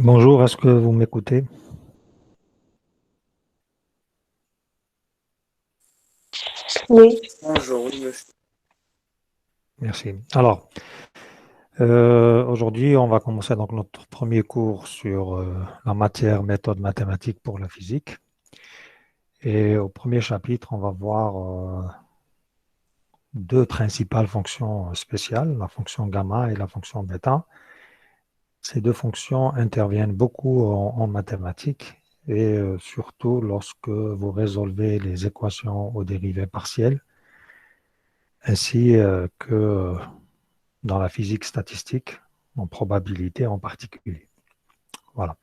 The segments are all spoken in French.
Bonjour, est-ce que vous m'écoutez? Oui, bonjour, oui, monsieur. Merci. Alors, aujourd'hui, on va commencer donc notre premier cours sur la matière méthode mathématique pour la physique. Et au premier chapitre, on va voir deux principales fonctions spéciales, la fonction gamma et la fonction bêta. Ces deux fonctions interviennent beaucoup en mathématiques et surtout lorsque vous résolvez les équations aux dérivées partielles, ainsi que dans la physique statistique, en probabilité en particulier. Voilà.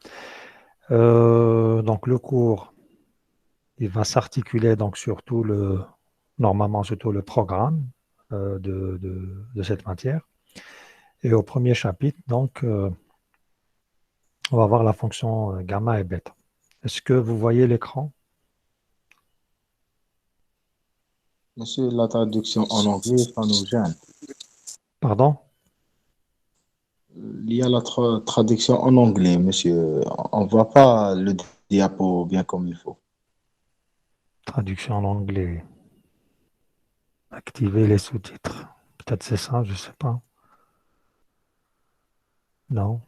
Donc le cours, il va s'articuler donc normalement surtout le programme de cette matière. Et au premier chapitre, donc, on va voir la fonction gamma et bêta. Est-ce que vous voyez l'écran? Monsieur, la traduction en anglais, ça nous gêne. Pardon? Il y a la traduction en anglais, monsieur. On ne voit pas le diapo bien comme il faut. Traduction en anglais. Activer les sous-titres. Peut-être c'est ça, je ne sais pas. Non.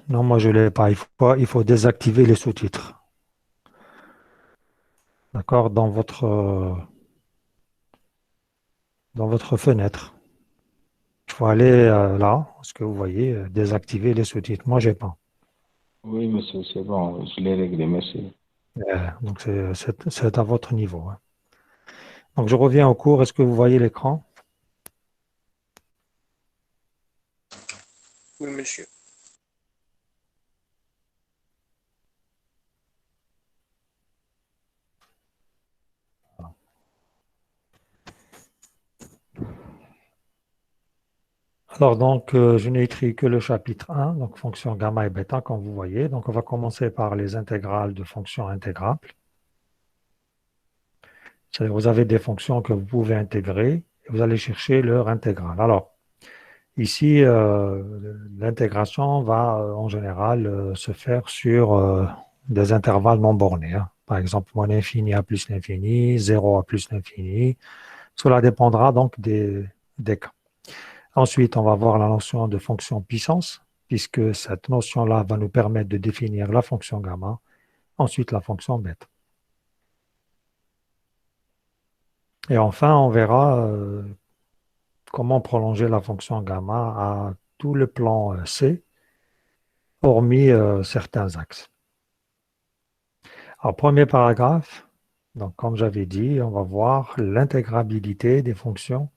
Non, moi je ne l'ai pas. Il faut désactiver les sous-titres. D'accord? Dans votre fenêtre. Il faut aller là, ce que vous voyez, désactiver les sous-titres. Moi, j'ai pas. Oui, monsieur, c'est bon, je l'ai réglé, merci. Donc, c'est à votre niveau, hein. Donc, je reviens au cours. Est-ce que vous voyez l'écran? Oui, monsieur. Alors, donc, je n'ai écrit que le chapitre 1, donc fonction gamma et bêta, comme vous voyez. Donc, on va commencer par les intégrales de fonctions intégrables. C'est-à-dire, vous avez des fonctions que vous pouvez intégrer et vous allez chercher leur intégrale. Alors, ici, l'intégration va en général se faire sur des intervalles non bornés, hein. Par exemple, moins l'infini à plus l'infini, 0 à plus l'infini. Cela dépendra donc des cas. Ensuite, on va voir la notion de fonction puissance, puisque cette notion-là va nous permettre de définir la fonction gamma, ensuite la fonction bêta. Et enfin, on verra comment prolonger la fonction gamma à tout le plan C, hormis certains axes. Alors, premier paragraphe, donc comme j'avais dit, on va voir l'intégrabilité des fonctions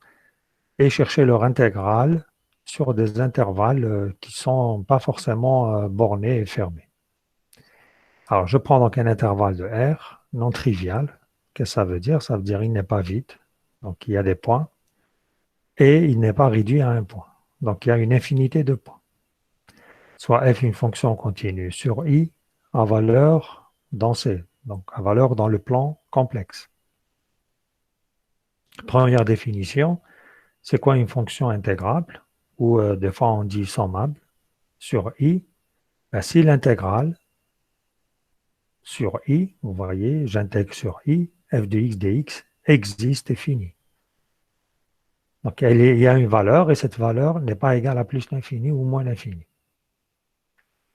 et chercher leur intégrale sur des intervalles qui ne sont pas forcément bornés et fermés. Alors, je prends donc un intervalle de R non trivial. Qu'est-ce que ça veut dire? Ça veut dire qu'il n'est pas vide, donc il y a des points, et il n'est pas réduit à un point. Donc, il y a une infinité de points. Soit f une fonction continue sur i à valeur dans C, donc à valeur dans le plan complexe. Première définition, c'est quoi une fonction intégrable? Ou des fois on dit sommable sur i. Ben, si l'intégrale sur i, vous voyez, j'intègre sur i, f de x dx existe et finit. Donc il y a une valeur et cette valeur n'est pas égale à plus l'infini ou moins l'infini.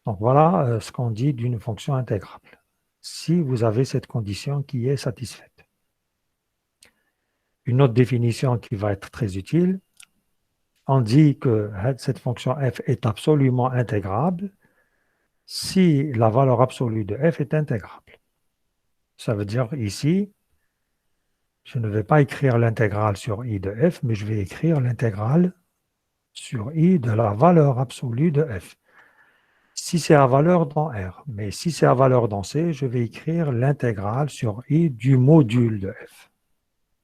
Donc voilà ce qu'on dit d'une fonction intégrable. Si vous avez cette condition qui est satisfaite. Une autre définition qui va être très utile, on dit que cette fonction f est absolument intégrable si la valeur absolue de f est intégrable. Ça veut dire ici, je ne vais pas écrire l'intégrale sur i de f, mais je vais écrire l'intégrale sur i de la valeur absolue de f. Si c'est à valeur dans R, mais si c'est à valeur dans C, je vais écrire l'intégrale sur i du module de f,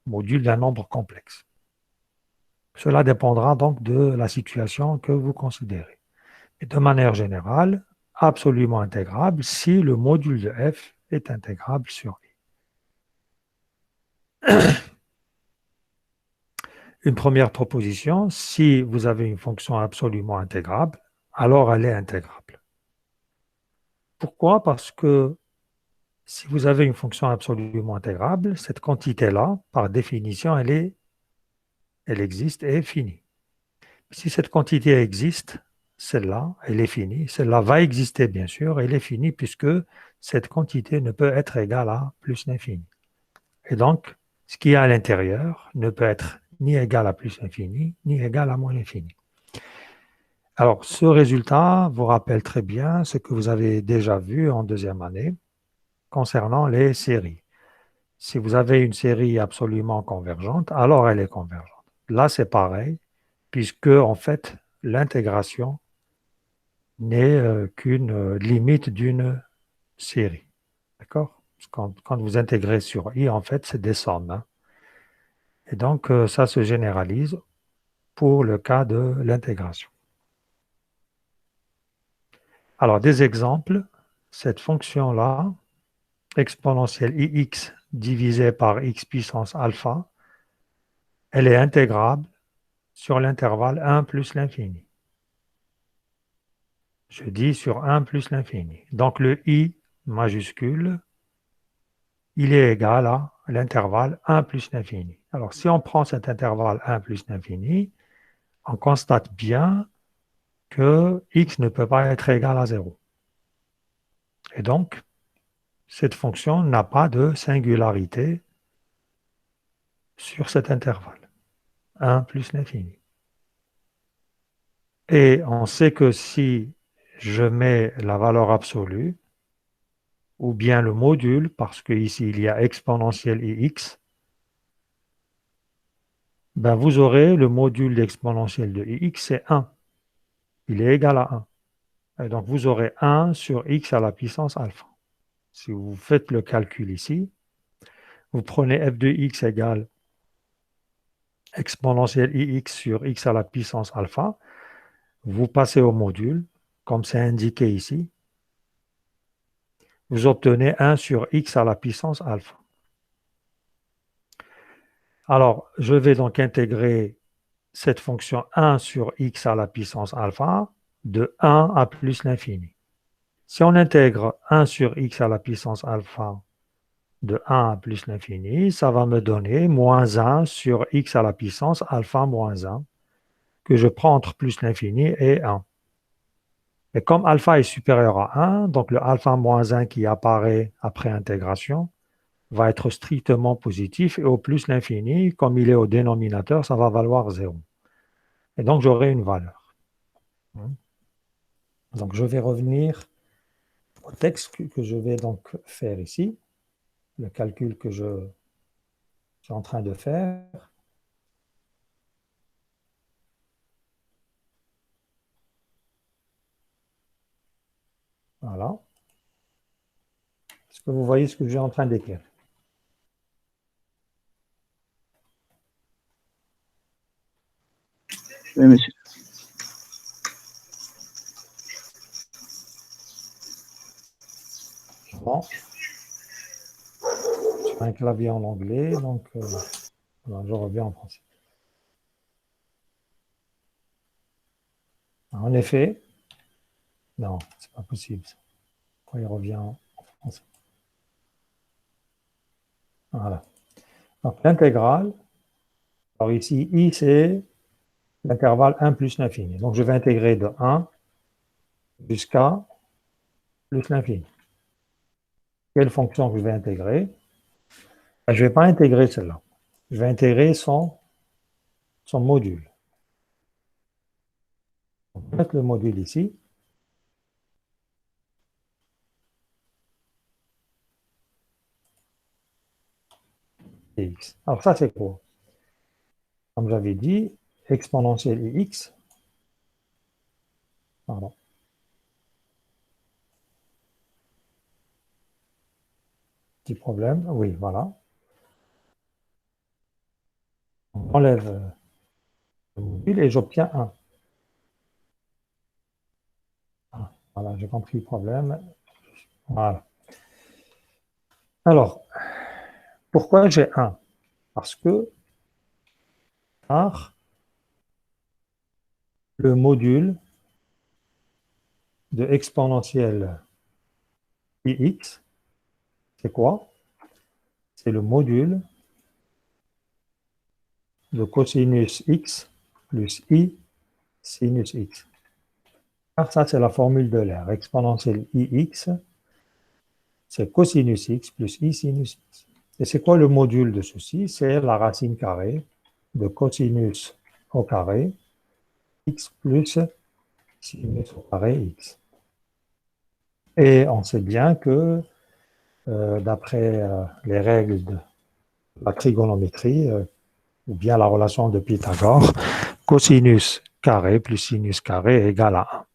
module d'un nombre complexe. Cela dépendra donc de la situation que vous considérez. Et de manière générale, absolument intégrable si le module de f est intégrable sur i. Une première proposition, si vous avez une fonction absolument intégrable, alors elle est intégrable. Pourquoi? Parce que si vous avez une fonction absolument intégrable, cette quantité-là, par définition, elle existe et est finie. Si cette quantité existe, celle-là, elle est finie. Celle-là va exister, bien sûr, elle est finie puisque cette quantité ne peut être égale à plus l'infini. Et donc, ce qui est à l'intérieur ne peut être ni égal à plus l'infini, ni égal à moins l'infini. Alors, ce résultat vous rappelle très bien ce que vous avez déjà vu en deuxième année concernant les séries. Si vous avez une série absolument convergente, alors elle est convergente. Là, c'est pareil, puisque en fait, l'intégration n'est qu'une limite d'une série. D'accord? Quand vous intégrez sur i, en fait, c'est des sommes, hein. Et donc, ça se généralise pour le cas de l'intégration. Alors, des exemples, cette fonction-là, exponentielle ix divisée par x puissance alpha, elle est intégrable sur l'intervalle 1 plus l'infini. Je dis sur 1 plus l'infini. Donc, le i majuscule, il est égal à l'intervalle 1 plus l'infini. Alors, si on prend cet intervalle 1 plus l'infini, on constate bien que x ne peut pas être égal à 0. Et donc, cette fonction n'a pas de singularité sur cet intervalle, 1 plus l'infini. Et on sait que si je mets la valeur absolue, ou bien le module, parce qu'ici il y a exponentielle ix, ben vous aurez le module d'exponentielle de ix, c'est 1. Il est égal à 1. Et donc vous aurez 1 sur x à la puissance alpha. Si vous faites le calcul ici, vous prenez f de x égale exponentielle ix sur x à la puissance alpha, vous passez au module, comme c'est indiqué ici, vous obtenez 1 sur x à la puissance alpha. Alors, je vais donc intégrer cette fonction 1 sur x à la puissance alpha de 1 à plus l'infini. Si on intègre 1 sur x à la puissance alpha de 1 à plus l'infini, ça va me donner moins 1 sur x à la puissance alpha moins 1, que je prends entre plus l'infini et 1. Et comme alpha est supérieur à 1, donc le alpha moins 1 qui apparaît après intégration va être strictement positif, et au plus l'infini, comme il est au dénominateur, ça va valoir 0. Et donc j'aurai une valeur. Donc je vais revenir au texte que je vais donc faire ici, le calcul que je suis en train de faire. Voilà. Est-ce que vous voyez ce que je suis en train d'écrire? Oui, monsieur. Bon. Sur un clavier en anglais, donc voilà, je reviens en français. En effet, non, c'est pas possible. Pourquoi il revient en français? Voilà. Donc l'intégrale, alors ici, i c'est l'intervalle 1 plus l'infini. Donc je vais intégrer de 1 jusqu'à plus l'infini. Quelle fonction que je vais intégrer? Ben, je ne vais pas intégrer celle-là. Je vais intégrer son module. On va mettre le module ici. X. Alors ça, c'est quoi? Comme j'avais dit, exponentielle x. Pardon. Petit problème. Oui, voilà. On enlève le module et j'obtiens 1. Ah, voilà, j'ai compris le problème. Voilà. Alors, pourquoi j'ai 1? Parce que par le module de exponentielle ix, c'est quoi? C'est le module de cosinus x plus i sinus x. Car ça, c'est la formule de l'air. Exponentielle ix, c'est cosinus x plus i sinus x. Et c'est quoi le module de ceci? C'est la racine carrée de cosinus au carré x plus sinus au carré x. Et on sait bien que, d'après les règles de la trigonométrie, ou bien la relation de Pythagore, cosinus carré plus sinus carré égale à 1.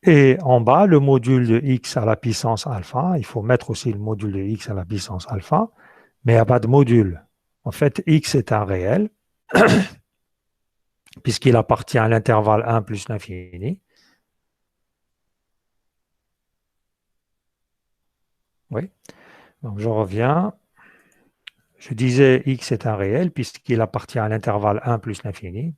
Et en bas, le module de x à la puissance alpha, il faut mettre aussi le module de x à la puissance alpha, mais il n'y a pas de module. En fait, x est un réel, puisqu'il appartient à l'intervalle 1 plus l'infini. Oui, donc je reviens. Je disais x est un réel, puisqu'il appartient à l'intervalle 1 plus l'infini.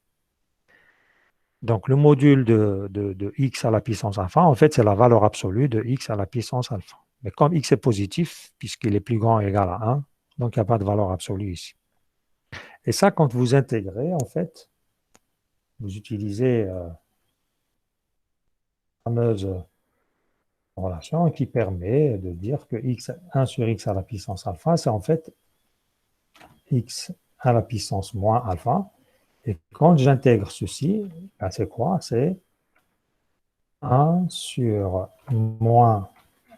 Donc le module de x à la puissance alpha, en fait, c'est la valeur absolue de x à la puissance alpha. Mais comme x est positif, puisqu'il est plus grand ou égal à 1, donc il n'y a pas de valeur absolue ici. Et ça, quand vous intégrez, en fait, vous utilisez la fameuse relation qui permet de dire que 1 sur x à la puissance alpha, c'est en fait x à la puissance moins alpha. Et quand j'intègre ceci, ben c'est quoi? C'est 1 sur moins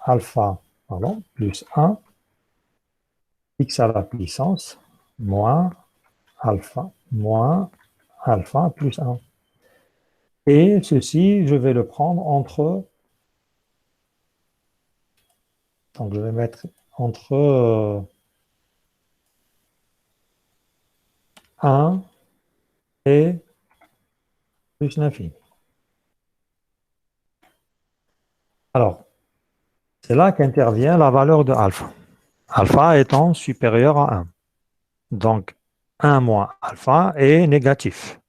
alpha, pardon, plus 1, x à la puissance, moins alpha plus 1. Et ceci, je vais le prendre entre, donc je vais mettre entre 1 et plus l'infini. Alors, c'est là qu'intervient la valeur de alpha. Alpha étant supérieur à 1. Donc, 1 moins alpha est négatif.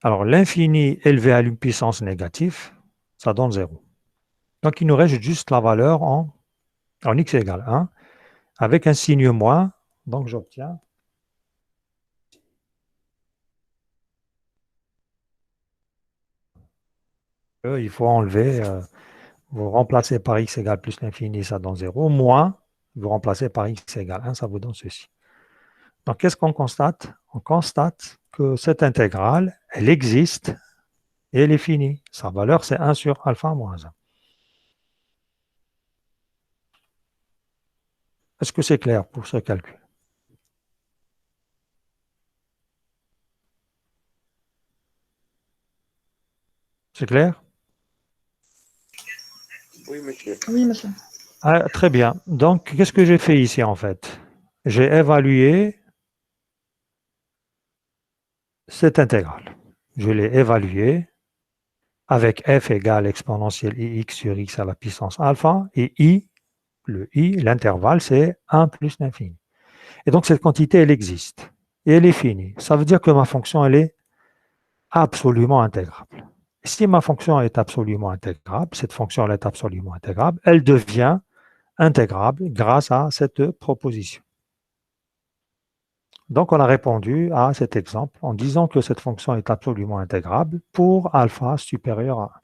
Alors, l'infini élevé à une puissance négative, ça donne 0. Donc, il nous reste juste la valeur en x égale 1, avec un signe moins. Donc, j'obtiens il faut enlever, vous remplacez par x égale plus l'infini, ça donne 0, moins, vous remplacez par x égale 1, ça vous donne ceci. Donc, qu'est-ce qu'on constate? On constate que cette intégrale, elle existe et elle est finie. Sa valeur, c'est 1 sur alpha moins 1. Est-ce que c'est clair pour ce calcul? C'est clair? Oui, monsieur. Oui, monsieur. Ah, très bien. Donc, qu'est-ce que j'ai fait ici, en fait? J'ai évalué cette intégrale. Je l'ai évaluée avec f égale exponentielle ix sur x à la puissance alpha, et i, l'intervalle, c'est 1 plus l'infini. Et donc, cette quantité, elle existe. Et elle est finie. Ça veut dire que ma fonction, elle est absolument intégrable. Si ma fonction est absolument intégrable, cette fonction elle est absolument intégrable, elle devient intégrable grâce à cette proposition. Donc, on a répondu à cet exemple en disant que cette fonction est absolument intégrable pour alpha supérieur à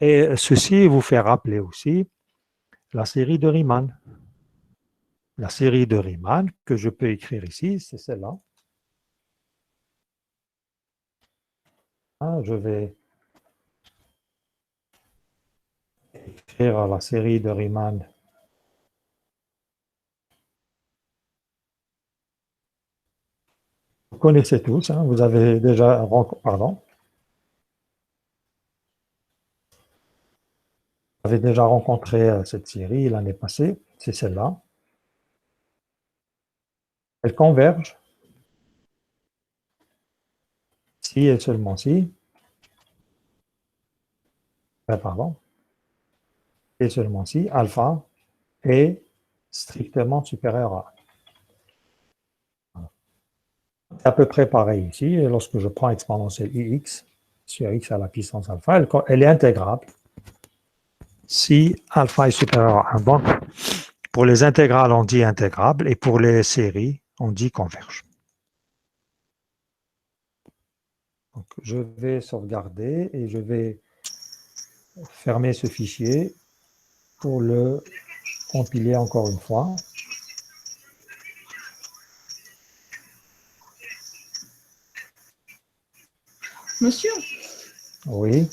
1. Et ceci vous fait rappeler aussi la série de Riemann. La série de Riemann que je peux écrire ici, c'est celle-là. Je vais écrire la série de Riemann. Vous connaissez tous, vous avez déjà rencontré cette série l'année passée, c'est celle-là. Elle converge si et seulement si, et seulement si alpha est strictement supérieur à 1. C'est à peu près pareil ici, et lorsque je prends exponentielle ix sur x à la puissance alpha, elle est intégrable si alpha est supérieur à 1. Donc, pour les intégrales, on dit intégrable, et pour les séries, on dit converge. Donc, je vais sauvegarder et je vais fermer ce fichier pour le compiler encore une fois. Monsieur, Oui.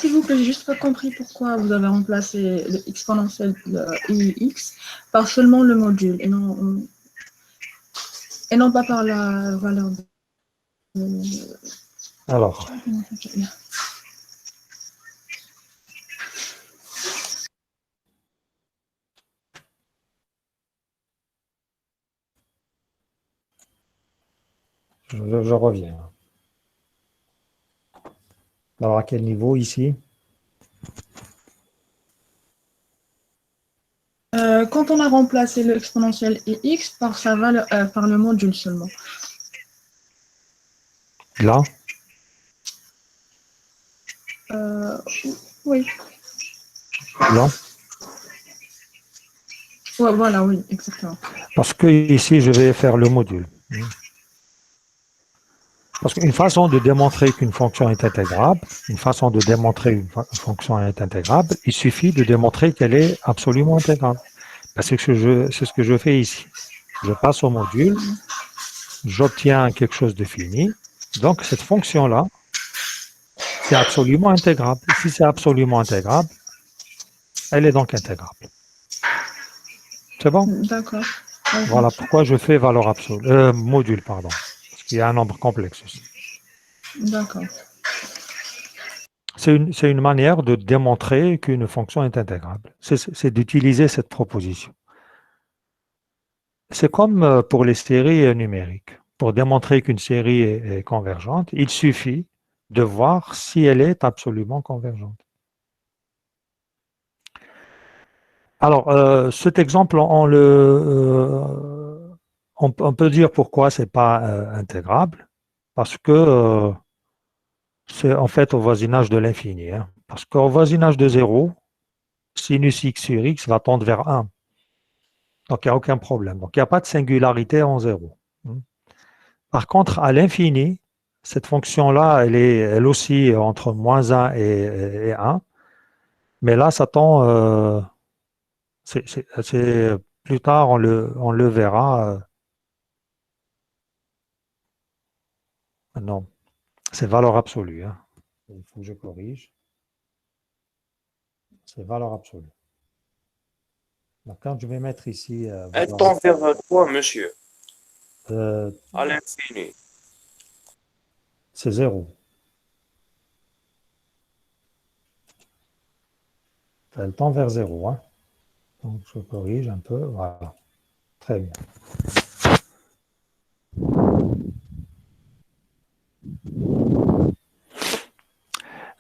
s'il vous plaît, j'ai juste pas compris pourquoi vous avez remplacé le exponentiel IX par seulement le module et non pas par la valeur de... Alors, je reviens. Alors, à quel niveau ici? Quand on a remplacé le exponentiel IX par sa valeur, par le module seulement. Là? Oui. Là? Ouais, voilà, oui, exactement. Parce que ici, je vais faire le module. Parce qu'une façon de démontrer qu'une fonction est intégrable, une fonction est intégrable, il suffit de démontrer qu'elle est absolument intégrable. Ben, c'est ce que je fais ici. Je passe au module, j'obtiens quelque chose de fini. Donc, cette fonction-là, c'est absolument intégrable. Si c'est absolument intégrable, elle est donc intégrable. C'est bon? D'accord. Voilà pourquoi je fais valeur absolue, module, pardon. Parce qu'il y a un nombre complexe aussi. D'accord. C'est une manière de démontrer qu'une fonction est intégrable. C'est d'utiliser cette proposition. C'est comme pour les séries numériques. Pour démontrer qu'une série est convergente, il suffit de voir si elle est absolument convergente. Alors, cet exemple, on peut dire pourquoi ce n'est pas intégrable, parce que c'est en fait au voisinage de l'infini. Hein. Parce qu'au voisinage de 0, sinus x sur x va tendre vers 1. Donc, il n'y a aucun problème. Donc, il n'y a pas de singularité en 0. Par contre, à l'infini, cette fonction-là, elle est elle aussi entre moins 1 et 1. Mais là, ça tend, plus tard, on le verra. Non, c'est valeur absolue. Hein. Il faut que je corrige. C'est valeur absolue. Donc, quand je vais mettre ici Elle valeur tend vers toi, monsieur, euh, à l'infini. c'est 0. Elle tend vers 0. Hein. Donc, je corrige un peu. Voilà. Très bien.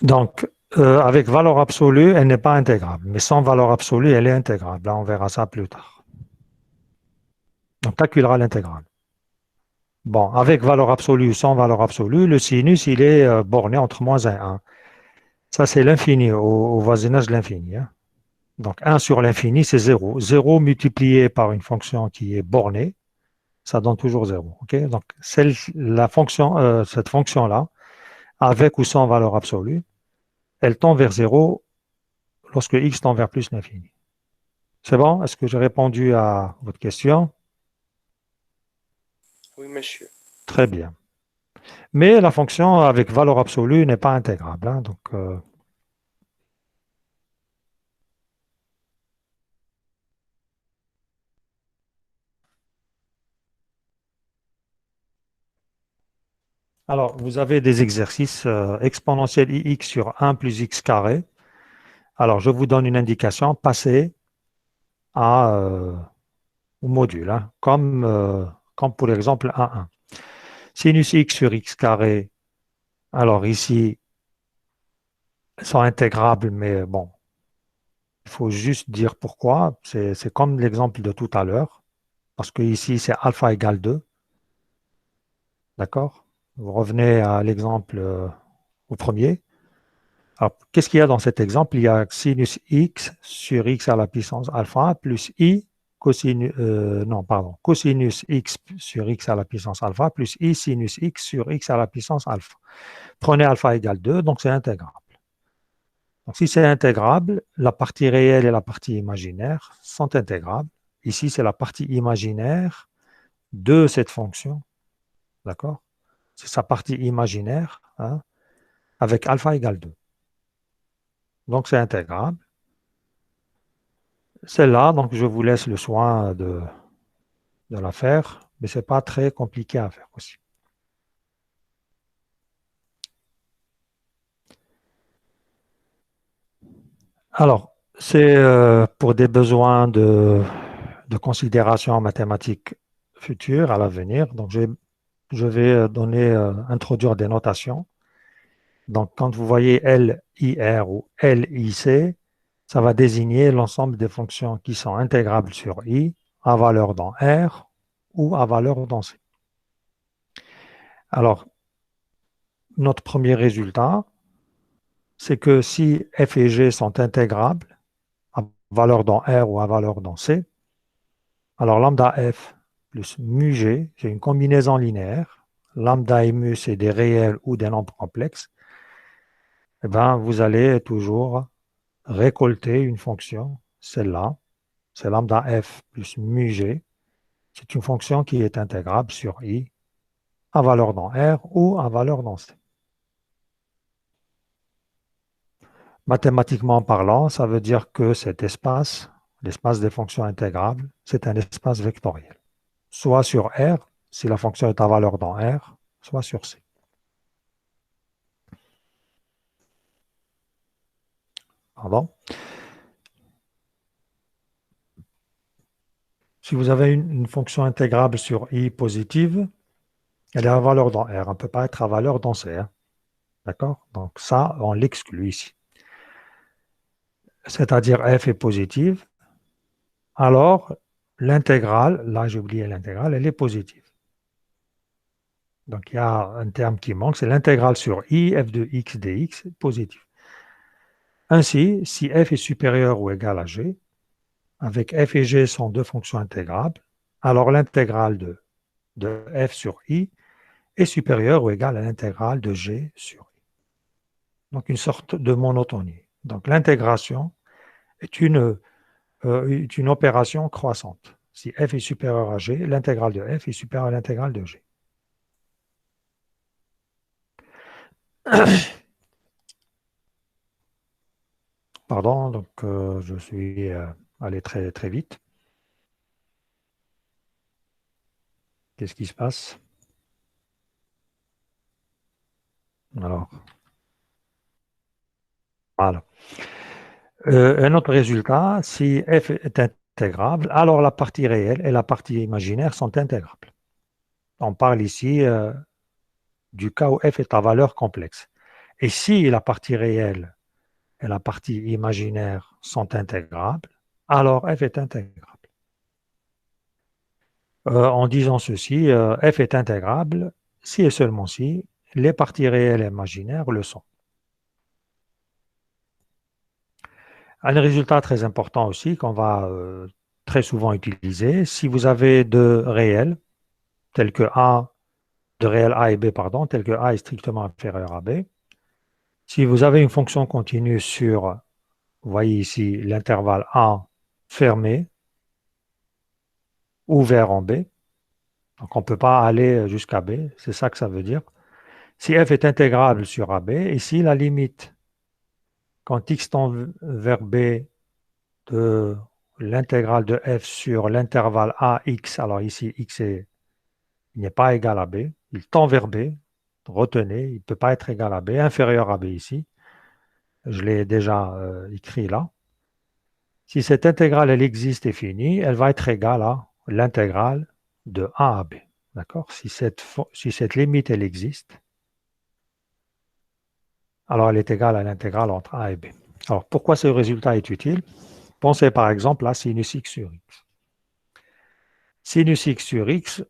Donc, avec valeur absolue, elle n'est pas intégrable. Mais sans valeur absolue, elle est intégrable. Là, on verra ça plus tard. Donc, calculera l'intégrale. Bon, avec valeur absolue, sans valeur absolue, le sinus, il est borné entre moins 1 et 1. Ça, c'est l'infini, au voisinage de l'infini. Hein. Donc, 1 sur l'infini, c'est 0. 0 multiplié par une fonction qui est bornée, ça donne toujours 0. Okay. Donc, cette fonction-là, avec ou sans valeur absolue, elle tend vers 0 lorsque x tend vers plus l'infini. C'est bon? Est-ce que j'ai répondu à votre question? Oui, monsieur. Très bien. Mais la fonction avec valeur absolue n'est pas intégrable. Hein, donc, alors, vous avez des exercices exponentielle ix sur 1 plus x carré. Alors, je vous donne une indication, passez au module, hein, comme pour l'exemple 1,1. Sinus x sur x carré, alors ici, elles sont intégrables, mais bon, il faut juste dire pourquoi. C'est comme l'exemple de tout à l'heure, parce que ici, c'est alpha égale 2. D'accord? Vous revenez à l'exemple au premier. Alors, qu'est-ce qu'il y a dans cet exemple? Il y a sinus x sur x à la puissance alpha plus i cosinus, cosinus x sur x à la puissance alpha plus i sinus x sur x à la puissance alpha. Prenez alpha égale 2, donc c'est intégrable. Donc, si c'est intégrable, la partie réelle et la partie imaginaire sont intégrables. Ici, c'est la partie imaginaire de cette fonction. D'accord? C'est sa partie imaginaire, hein, avec alpha égale 2. Donc, c'est intégrable. Celle-là, donc je vous laisse le soin de la faire, mais ce n'est pas très compliqué à faire aussi. Alors, c'est pour des besoins de considération en mathématiques futures à l'avenir. Donc, je vais introduire des notations. Donc, quand vous voyez LIR ou LIC, ça va désigner l'ensemble des fonctions qui sont intégrables sur I, à valeur dans R ou à valeur dans C. Alors, notre premier résultat, c'est que si f et g sont intégrables, à valeur dans R ou à valeur dans C, alors lambda f plus mu g, c'est une combinaison linéaire. Lambda et mu, c'est des réels ou des nombres complexes. Eh bien, vous allez toujours récolter une fonction, celle-là, c'est lambda f plus mu g. C'est une fonction qui est intégrable sur I, à valeur dans R ou à valeur dans C. Mathématiquement parlant, ça veut dire que cet espace, l'espace des fonctions intégrables, c'est un espace vectoriel. Soit sur R, si la fonction est à valeur dans R, soit sur C. Pardon. Si vous avez une fonction intégrable sur I positive, elle est à valeur dans R. Elle ne peut pas être à valeur dans C. Hein. D'accord? Donc ça, on l'exclut ici. C'est-à-dire f est positive, alors l'intégrale, là j'ai oublié l'intégrale, elle est positive. Donc il y a un terme qui manque, c'est l'intégrale sur I, f de x dx, positive. Ainsi, si f est supérieur ou égal à g, avec f et g sont deux fonctions intégrables, alors l'intégrale de f sur I est supérieure ou égale à l'intégrale de g sur I. Donc une sorte de monotonie. Donc l'intégration est une opération croissante. Si f est supérieur à g, l'intégrale de f est supérieure à l'intégrale de g. Pardon, donc je suis allé très, très vite. Qu'est-ce qui se passe? Alors, voilà. Un autre résultat, si f est intégrable, alors la partie réelle et la partie imaginaire sont intégrables. On parle ici du cas où f est à valeur complexe. Et si la partie réelle et la partie imaginaire sont intégrables, alors f est intégrable. En disant ceci, f est intégrable si et seulement si les parties réelles et imaginaires le sont. Un résultat très important aussi qu'on va très souvent utiliser, si vous avez de réels, tels que A, de réels A et B, pardon, tel que A est strictement inférieur à B, si vous avez une fonction continue sur, vous voyez ici, l'intervalle A fermé, ouvert en B, donc on ne peut pas aller jusqu'à B, c'est ça que ça veut dire. Si f est intégrable sur AB, et si la limite, quand x tend vers B, de l'intégrale de f sur l'intervalle AX, alors ici x n'est pas égal à B, il tend vers B, retenez, il ne peut pas être égal à B, inférieur à B ici, je l'ai déjà écrit là. Si cette intégrale, elle existe et finie, elle va être égale à l'intégrale de A à B. D'accord? Si cette limite, elle existe, alors elle est égale à l'intégrale entre A et B. Alors, pourquoi ce résultat est utile? Pensez par exemple à sinus x sur x. Sinus x sur x,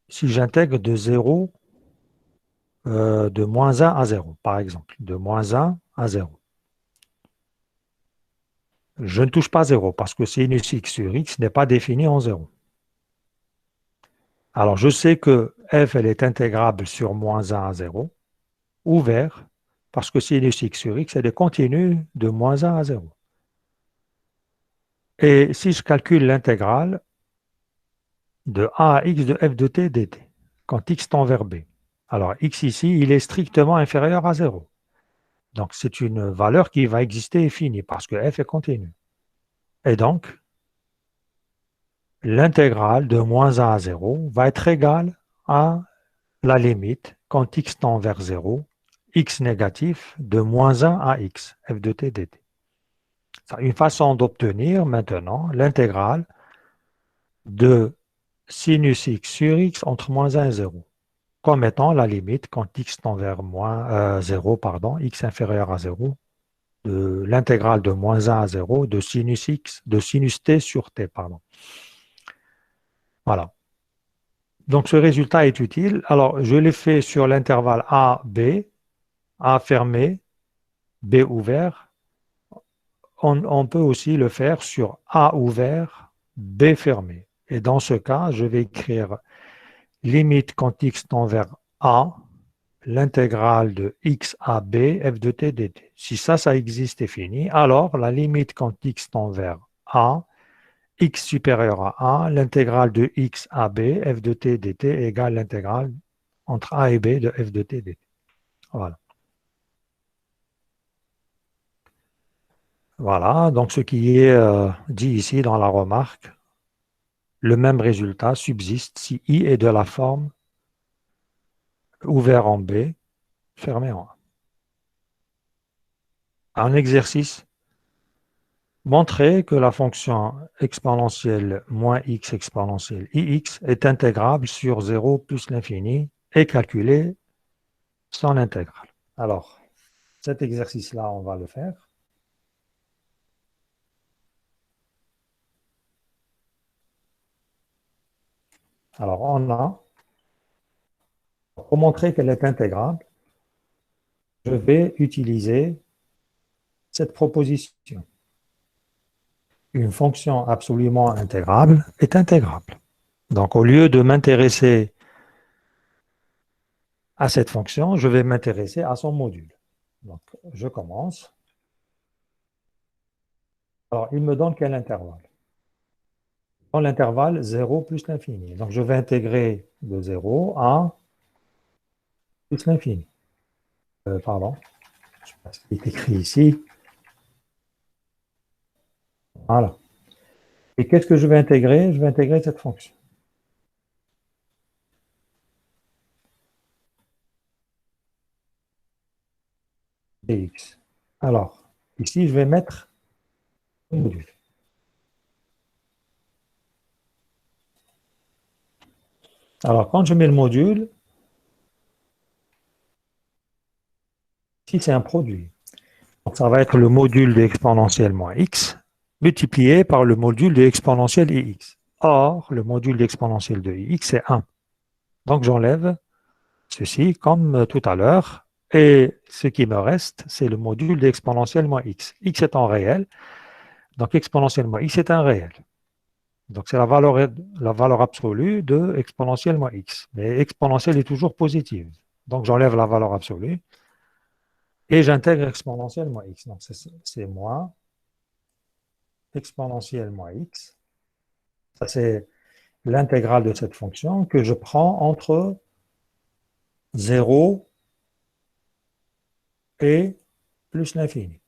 si j'intègre de 0, de moins 1 à 0, par exemple, de moins 1 à 0. je ne touche pas 0 parce que sinus x sur x n'est pas défini en 0. Alors, je sais que f, elle est intégrable sur moins 1 à 0, ouvert, parce que sinus x sur x, elle est continue de moins 1 à 0. Et si je calcule l'intégrale de a à x de f de t dt, quand x tend vers b, alors x ici, il est strictement inférieur à 0. Donc, c'est une valeur qui va exister et finie, parce que f est continue. Et donc, l'intégrale de moins 1 à 0 va être égale à la limite, quand x tend vers 0, x négatif de moins 1 à x, f de t dt. C'est une façon d'obtenir maintenant l'intégrale de sinus x sur x entre moins 1 et 0, comme étant la limite quand x tend vers 0, x inférieur à 0, de l'intégrale de moins 1 à 0 de sinus x, de sinus t sur t, Voilà. Donc ce résultat est utile. Alors je l'ai fait sur l'intervalle A, B, A fermé, B ouvert. On peut aussi le faire sur A ouvert, B fermé. Et dans ce cas, je vais écrire limite quand x tend vers A, l'intégrale de x à b, f de t dt. Si ça existe et fini, alors la limite quand x tend vers A, x supérieur à A, l'intégrale de x à b, f de t dt égale l'intégrale entre A et b de f de t dt. Voilà. Voilà, donc ce qui est dit ici dans la remarque, le même résultat subsiste si I est de la forme ouvert en B, fermé en A. Un exercice, montrer que la fonction exponentielle moins x exponentielle ix est intégrable sur 0 plus l'infini et calculer son intégrale. Alors, cet exercice-là, on va le faire. Alors, pour montrer qu'elle est intégrable, je vais utiliser cette proposition. Une fonction absolument intégrable est intégrable. Donc, au lieu de m'intéresser à cette fonction, je vais m'intéresser à son module. Donc, je commence. Alors, il me donne quel intervalle? Dans l'intervalle 0 plus l'infini. Donc, je vais intégrer de 0 à plus l'infini. Pardon, je sais pas ce qui est écrit ici. Voilà. Et qu'est-ce que je vais intégrer? Je vais intégrer cette fonction. Dx. Alors, ici, je vais mettre le module. Alors, quand je mets le module, ici, c'est un produit. Donc, ça va être le module de exponentielle moins x multiplié par le module de exponentielle ix. Or, le module d'exponentielle de ix, c'est 1. Donc, j'enlève ceci comme tout à l'heure. Et ce qui me reste, c'est le module d'exponentielle moins x. X est en réel. Donc, exponentielle moins x est un réel. Donc, c'est la valeur absolue de exponentielle moins x. Mais exponentielle est toujours positive. Donc, j'enlève la valeur absolue et j'intègre exponentielle moins x. Donc, c'est moins exponentielle moins x. Ça, c'est l'intégrale de cette fonction que je prends entre 0 et plus l'infini.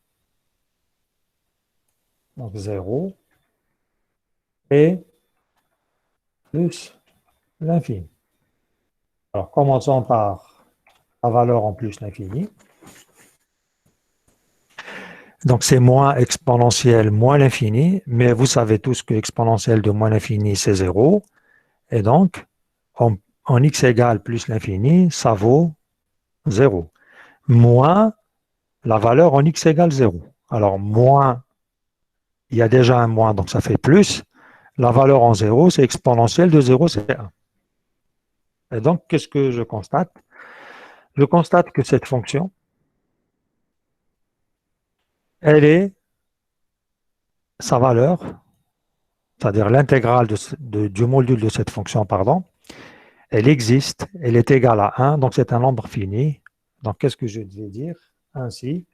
Donc, 0 et plus l'infini. Alors, commençons par la valeur en plus l'infini. Donc, c'est moins exponentielle moins l'infini, mais vous savez tous que exponentielle de moins l'infini, c'est 0. Et donc, en x égale plus l'infini, ça vaut 0. Moins la valeur en x égale 0. Alors, moins, il y a déjà un moins, donc ça fait plus. La valeur en 0, c'est exponentielle de 0, c'est 1. Et donc, qu'est-ce que je constate? Je constate que cette fonction, elle est sa valeur, c'est-à-dire l'intégrale du module de cette fonction, pardon, elle existe, elle est égale à 1, donc c'est un nombre fini. Donc, qu'est-ce que je vais dire? Ainsi,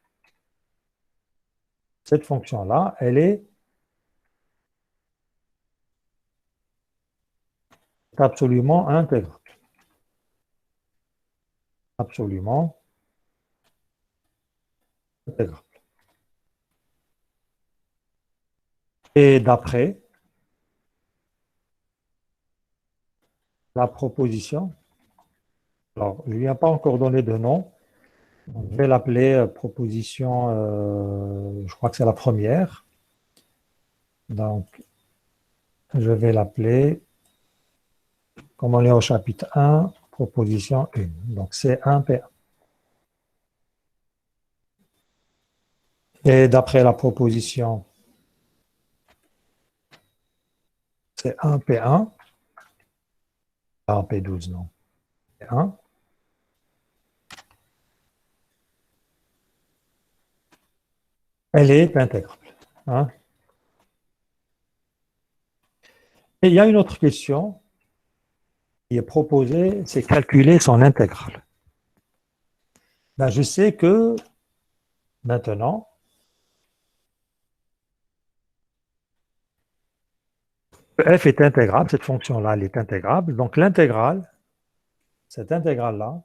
cette fonction-là, elle est absolument intégrable. Absolument intégrable. Et d'après la proposition, alors je ne lui ai pas encore donné de nom, donc, je vais l'appeler proposition, je crois que c'est la première. Donc, je vais l'appeler, comme on est au chapitre 1, proposition 1. Donc, c'est 1P1. Et d'après la proposition, c'est 1P1. Pas P12, non. P1. Elle est intégrable. Hein. Et il y a une autre question qui est proposée, c'est calculer son intégrale. Ben, je sais que maintenant, f est intégrable, cette fonction-là, elle est intégrable. Donc l'intégrale, cette intégrale-là,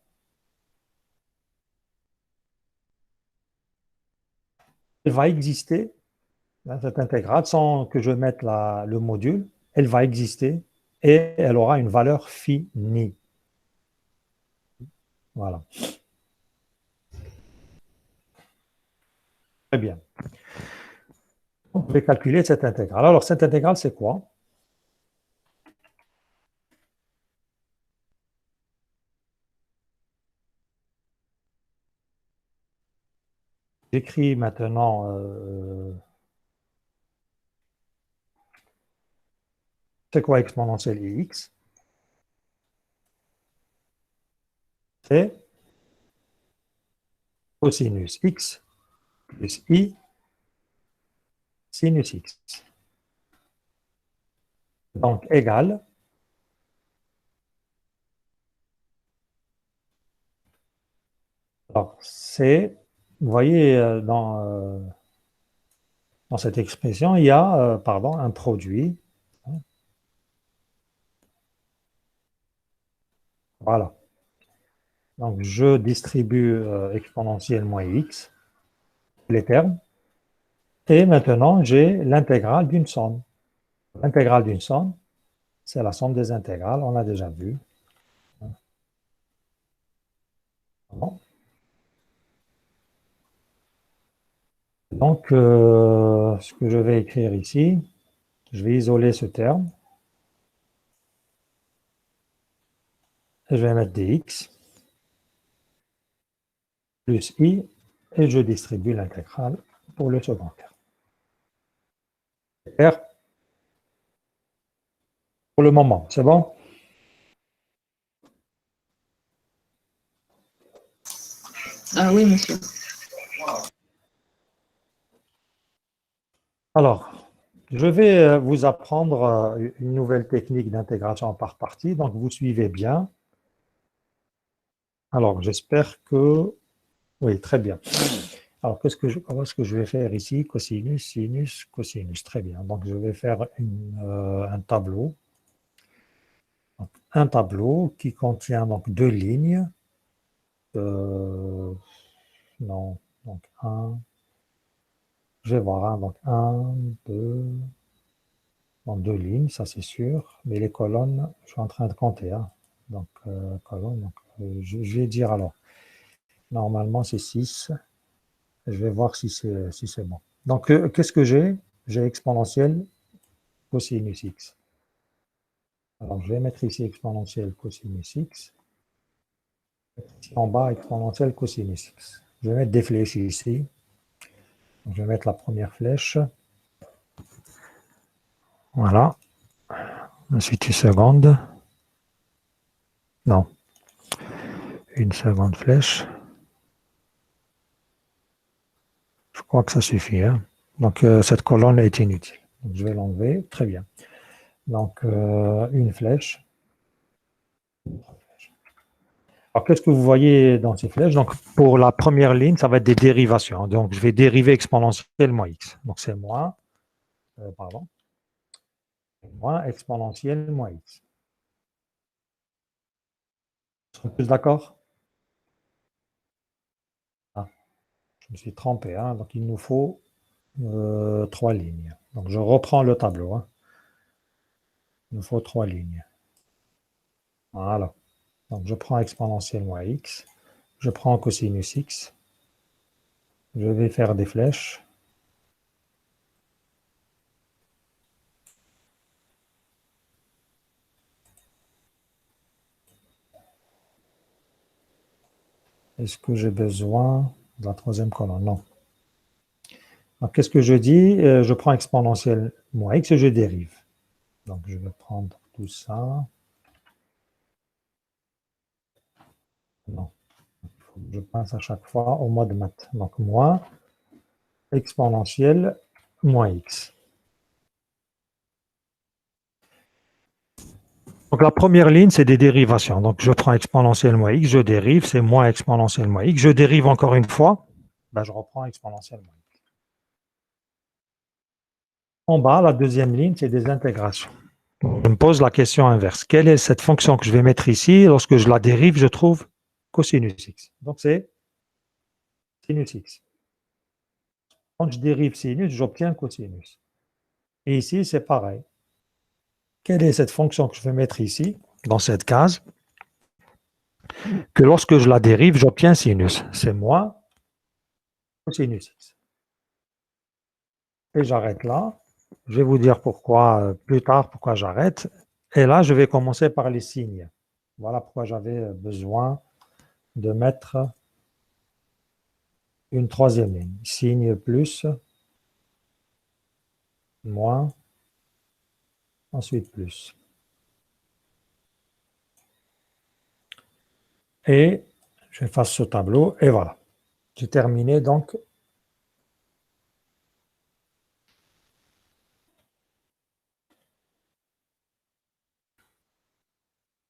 elle va exister, hein, cette intégrale, sans que je mette le module, elle va exister et elle aura une valeur finie. Voilà. Très bien. On peut calculer cette intégrale. Alors, cette intégrale, c'est quoi? J'écris maintenant c'est quoi exponentielle ix? C'est cosinus x plus i sinus x. Donc, égal. Alors, c'est, vous voyez, dans cette expression, il y a pardon, un produit. Voilà. Donc, je distribue exponentiellement x, les termes, et maintenant, j'ai l'intégrale d'une somme. L'intégrale d'une somme, c'est la somme des intégrales, on l'a déjà vu. Bon. Donc, ce que je vais écrire ici, je vais isoler ce terme, et je vais mettre dx plus i, et je distribue l'intégrale pour le second terme. R pour le moment, c'est bon? Ah oui, monsieur. Alors, je vais vous apprendre une nouvelle technique d'intégration par partie, donc vous suivez bien. Alors, j'espère que... Oui, très bien. Alors, comment est-ce que je vais faire ici? Cosinus, sinus, cosinus. Très bien. Donc, je vais faire un tableau. Donc, un tableau qui contient donc deux lignes. Non, donc je vais voir, hein, donc un, deux, donc deux lignes, ça c'est sûr. Mais les colonnes, je suis en train de compter. Hein. Donc, colonnes, donc, je vais dire alors. Normalement, c'est 6. Je vais voir si c'est bon. Donc, qu'est-ce que j'ai? J'ai exponentielle cosinus x. Alors, je vais mettre ici exponentielle cosinus x. Ici en bas, exponentielle cosinus x. Je vais mettre des flèches ici. Donc, je vais mettre la première flèche. Voilà. Ensuite, une seconde. Non. Une seconde flèche. Je crois que ça suffit. Hein. Donc, cette colonne est inutile. Donc, je vais l'enlever. Très bien. Donc, une flèche. Alors, qu'est-ce que vous voyez dans ces flèches? Donc, pour la première ligne, ça va être des dérivations. Donc, je vais dériver exponentielle moins x. Donc, c'est moins exponentielle moins x. Vous serez tous d'accord? Ah, je me suis trompé. Hein. Donc, il nous faut 3 lignes. Donc, je reprends le tableau. Hein. Il nous faut 3 lignes. Voilà. Donc, je prends exponentielle moins x. Je prends cosinus x. Je vais faire des flèches. Est-ce que j'ai besoin de la troisième colonne? Non. Donc, qu'est-ce que je dis? Je prends exponentielle moins x et je dérive. Donc, je vais prendre tout ça. Non. Il faut que je pense à chaque fois au mode maths. Donc, moins exponentielle moins x. Donc, la première ligne, c'est des dérivations. Donc, je prends exponentielle moins x, je dérive, c'est moins exponentielle moins x. Je dérive encore une fois, ben, je reprends exponentielle moins x. En bas, la deuxième ligne, c'est des intégrations. Donc, je me pose la question inverse. Quelle est cette fonction que je vais mettre ici? Lorsque je la dérive, je trouve cosinus x. Donc, c'est sinus x. Quand je dérive sinus, j'obtiens cosinus. Et ici, c'est pareil. Quelle est cette fonction que je vais mettre ici, dans cette case, que lorsque je la dérive, j'obtiens sinus? C'est moins cosinus x. Et j'arrête là. Je vais vous dire pourquoi plus tard, pourquoi j'arrête. Et là, je vais commencer par les signes. Voilà pourquoi j'avais besoin de mettre une troisième ligne. Signe plus, moins, ensuite plus. Et j'efface ce tableau, et voilà. J'ai terminé donc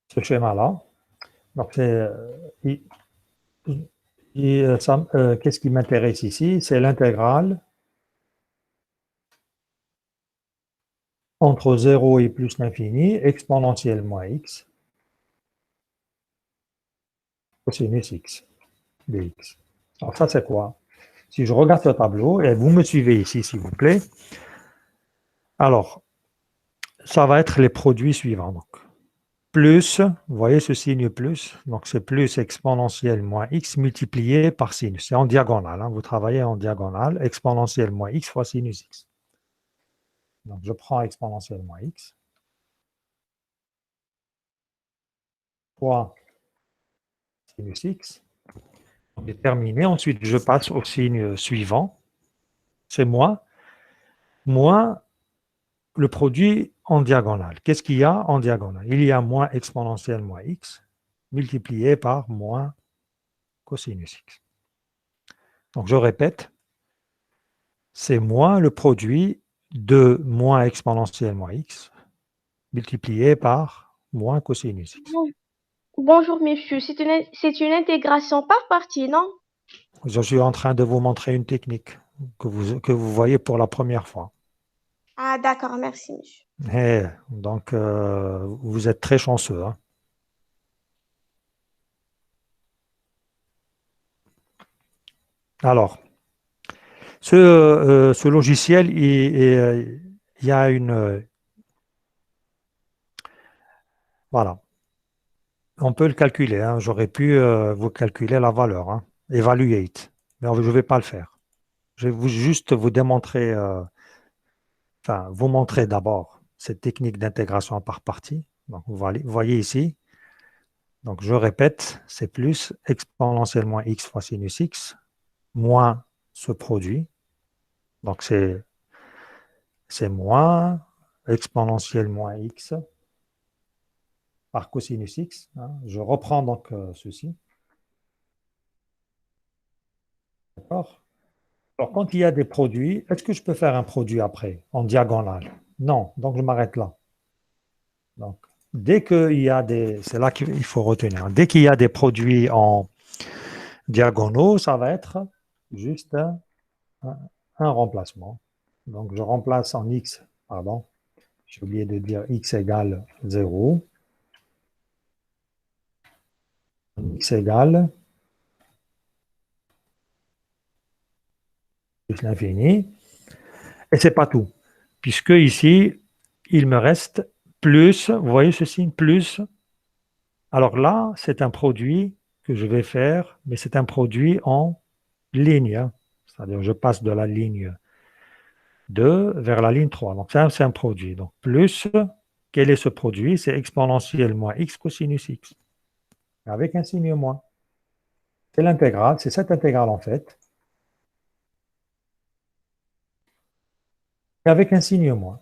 ce schéma-là. Donc, qu'est-ce qui m'intéresse ici? C'est l'intégrale entre 0 et plus l'infini, exponentielle moins x, cosinus x, dx. Alors ça, c'est quoi? Si je regarde ce tableau, et vous me suivez ici, s'il vous plaît, alors, ça va être les produits suivants. Donc, plus, vous voyez ce signe plus, donc c'est plus exponentielle moins x multiplié par sinus. C'est en diagonale, hein, vous travaillez en diagonale, exponentielle moins x fois sinus x. Donc, je prends exponentielle moins x fois sinus x. J'ai terminé. Ensuite, je passe au signe suivant. C'est moins le produit en diagonale. Qu'est-ce qu'il y a en diagonale? Il y a moins exponentielle moins x multiplié par moins cosinus x. Donc, je répète, c'est moins le produit de moins exponentielle moins x multiplié par moins cosinus x. Bonjour, monsieur. C'est une intégration par partie, non? Je suis en train de vous montrer une technique que vous voyez pour la première fois. Ah, d'accord, merci, monsieur. Donc, vous êtes très chanceux. Hein. Alors, ce logiciel, il y a une... voilà. On peut le calculer. Hein. J'aurais pu vous calculer la valeur. Hein. Evaluate. Mais je ne vais pas le faire. Je vais juste vous démontrer... enfin, vous montrer d'abord cette technique d'intégration par partie. Donc, vous voyez ici. Donc, je répète, c'est plus exponentielle moins x fois sinus x moins ce produit. Donc, c'est moins exponentielle moins x par cosinus x. Hein. Je reprends donc ceci. D'accord? Alors, quand il y a des produits, est-ce que je peux faire un produit après, en diagonale? Non, donc je m'arrête là. Donc, dès qu'il y a des... C'est là qu'il faut retenir. Dès qu'il y a des produits en diagonaux, ça va être juste un- un remplacement. Donc, je remplace en x, pardon, j'ai oublié de dire x égale 0, x égale plus l'infini, et c'est pas tout, puisque ici, il me reste plus, vous voyez ce signe, plus. Alors là, c'est un produit que je vais faire, mais c'est un produit en ligne, hein. C'est-à-dire je passe de la ligne 2 vers la ligne 3. Donc ça, c'est un produit. Donc plus, quel est ce produit? C'est exponentielle moins x cosinus x, avec un signe moins. C'est l'intégrale, c'est cette intégrale en fait, et avec un signe moins.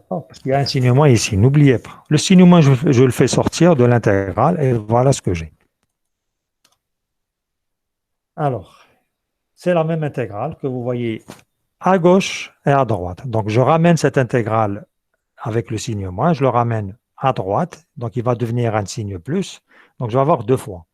Oh, parce qu'il y a un signe moins ici, n'oubliez pas. Le signe moins, je le fais sortir de l'intégrale, et voilà ce que j'ai. Alors, c'est la même intégrale que vous voyez à gauche et à droite. Donc, je ramène cette intégrale avec le signe moins, je le ramène à droite, donc il va devenir un signe plus. Donc, je vais avoir deux fois.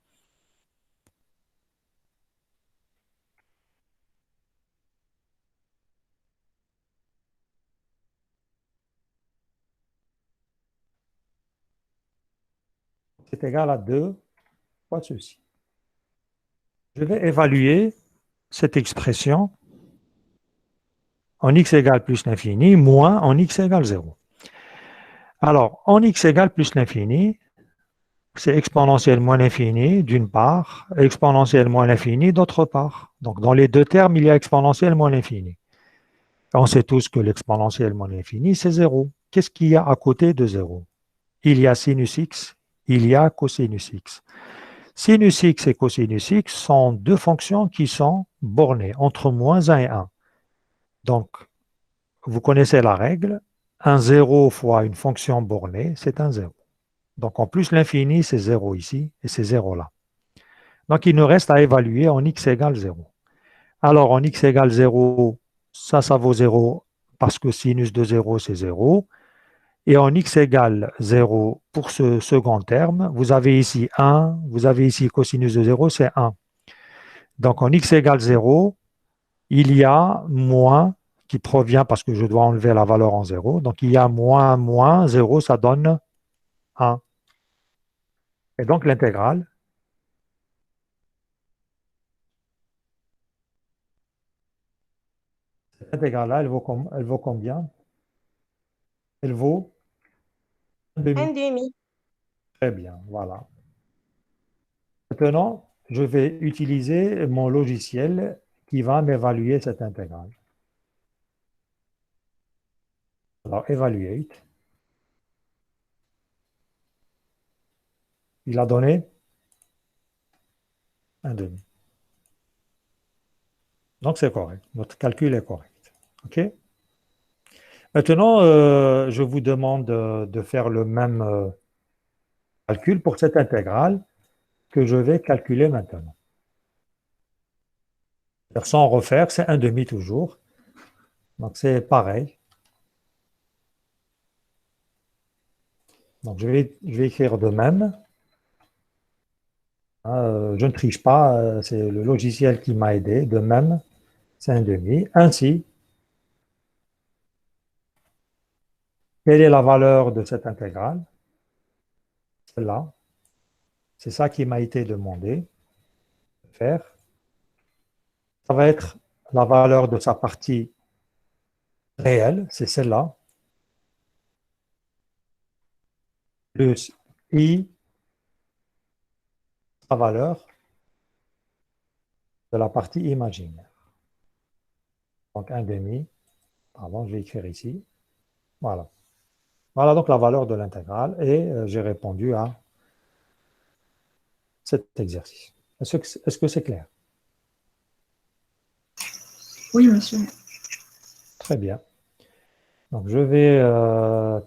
C'est égal à 2 fois ceci. Je vais évaluer cette expression en x égale plus l'infini, moins en x égale 0. Alors, en x égale plus l'infini, c'est exponentielle moins l'infini d'une part, exponentielle moins l'infini d'autre part. Donc, dans les deux termes, il y a exponentielle moins l'infini. On sait tous que l'exponentielle moins l'infini, c'est 0. Qu'est-ce qu'il y a à côté de 0? Il y a sinus x, il y a cosinus x. Sinus x et cosinus x sont deux fonctions qui sont bornées entre moins 1 et 1. Donc, vous connaissez la règle, un 0 fois une fonction bornée, c'est un 0. Donc, en plus, l'infini, c'est 0 ici, et c'est 0 là. Donc, il nous reste à évaluer en x égale 0. Alors, en x égale 0, ça vaut 0 parce que sinus de 0, c'est 0. Et en x égale 0 pour ce second terme, vous avez ici 1, vous avez ici cosinus de 0, c'est 1. Donc, en x égale 0, il y a moins qui provient parce que je dois enlever la valeur en 0. Donc, il y a moins 0, ça donne 1. Et donc, l'intégrale, cette intégrale-là, elle vaut combien? Elle vaut 1 demi. Un demi. Très bien, voilà. Maintenant, je vais utiliser mon logiciel qui va m'évaluer cette intégrale. Alors, evaluate. Il a donné 1 demi. Donc, c'est correct. Notre calcul est correct. OK? Maintenant, je vous demande de faire le même calcul pour cette intégrale que je vais calculer maintenant. Sans refaire, c'est 1 demi toujours. Donc, c'est pareil. Donc, je vais écrire de même. Je ne triche pas, c'est le logiciel qui m'a aidé. De même, c'est 1 demi. Ainsi, quelle est la valeur de cette intégrale? Celle-là. C'est ça qui m'a été demandé de faire. Ça va être la valeur de sa partie réelle, c'est celle-là, plus i, sa valeur de la partie imaginaire. Donc 1 demi, pardon, je vais écrire ici. Voilà. Voilà donc la valeur de l'intégrale et j'ai répondu à cet exercice. Est-ce que c'est clair? Oui, monsieur. Très bien. Donc je vais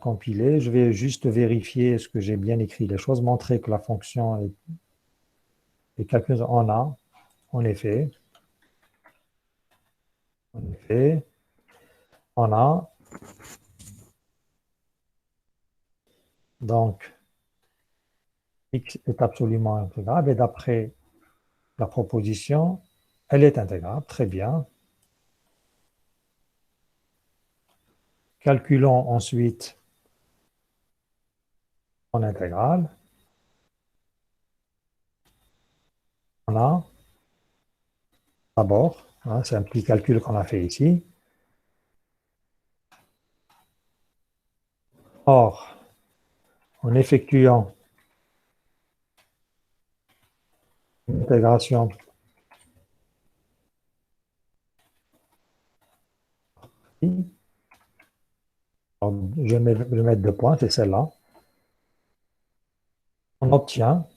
compiler, je vais juste vérifier est-ce que j'ai bien écrit les choses, montrer que la fonction est calculeuse en A, en effet. En effet, on a donc x est absolument intégrable et d'après la proposition, elle est intégrable. Très bien. Calculons ensuite en intégrale. On a d'abord, hein, c'est un petit calcul qu'on a fait ici. Or, en effectuant une intégration, je vais le mettre de points, c'est celle-là. On obtient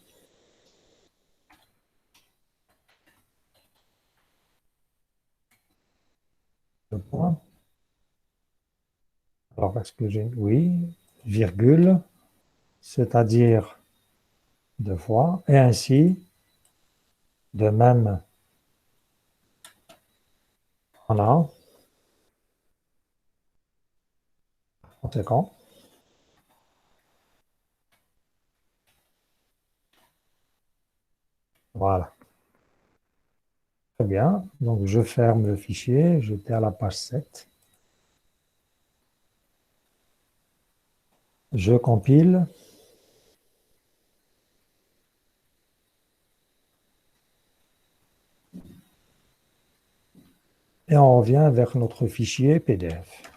le point. Alors, parce que j'ai, oui, virgule, c'est-à-dire deux fois, et ainsi, de même, on a, conséquent, voilà. Très bien. Donc, je ferme le fichier. J'étais à la page 7. Je compile. Et on revient vers notre fichier PDF.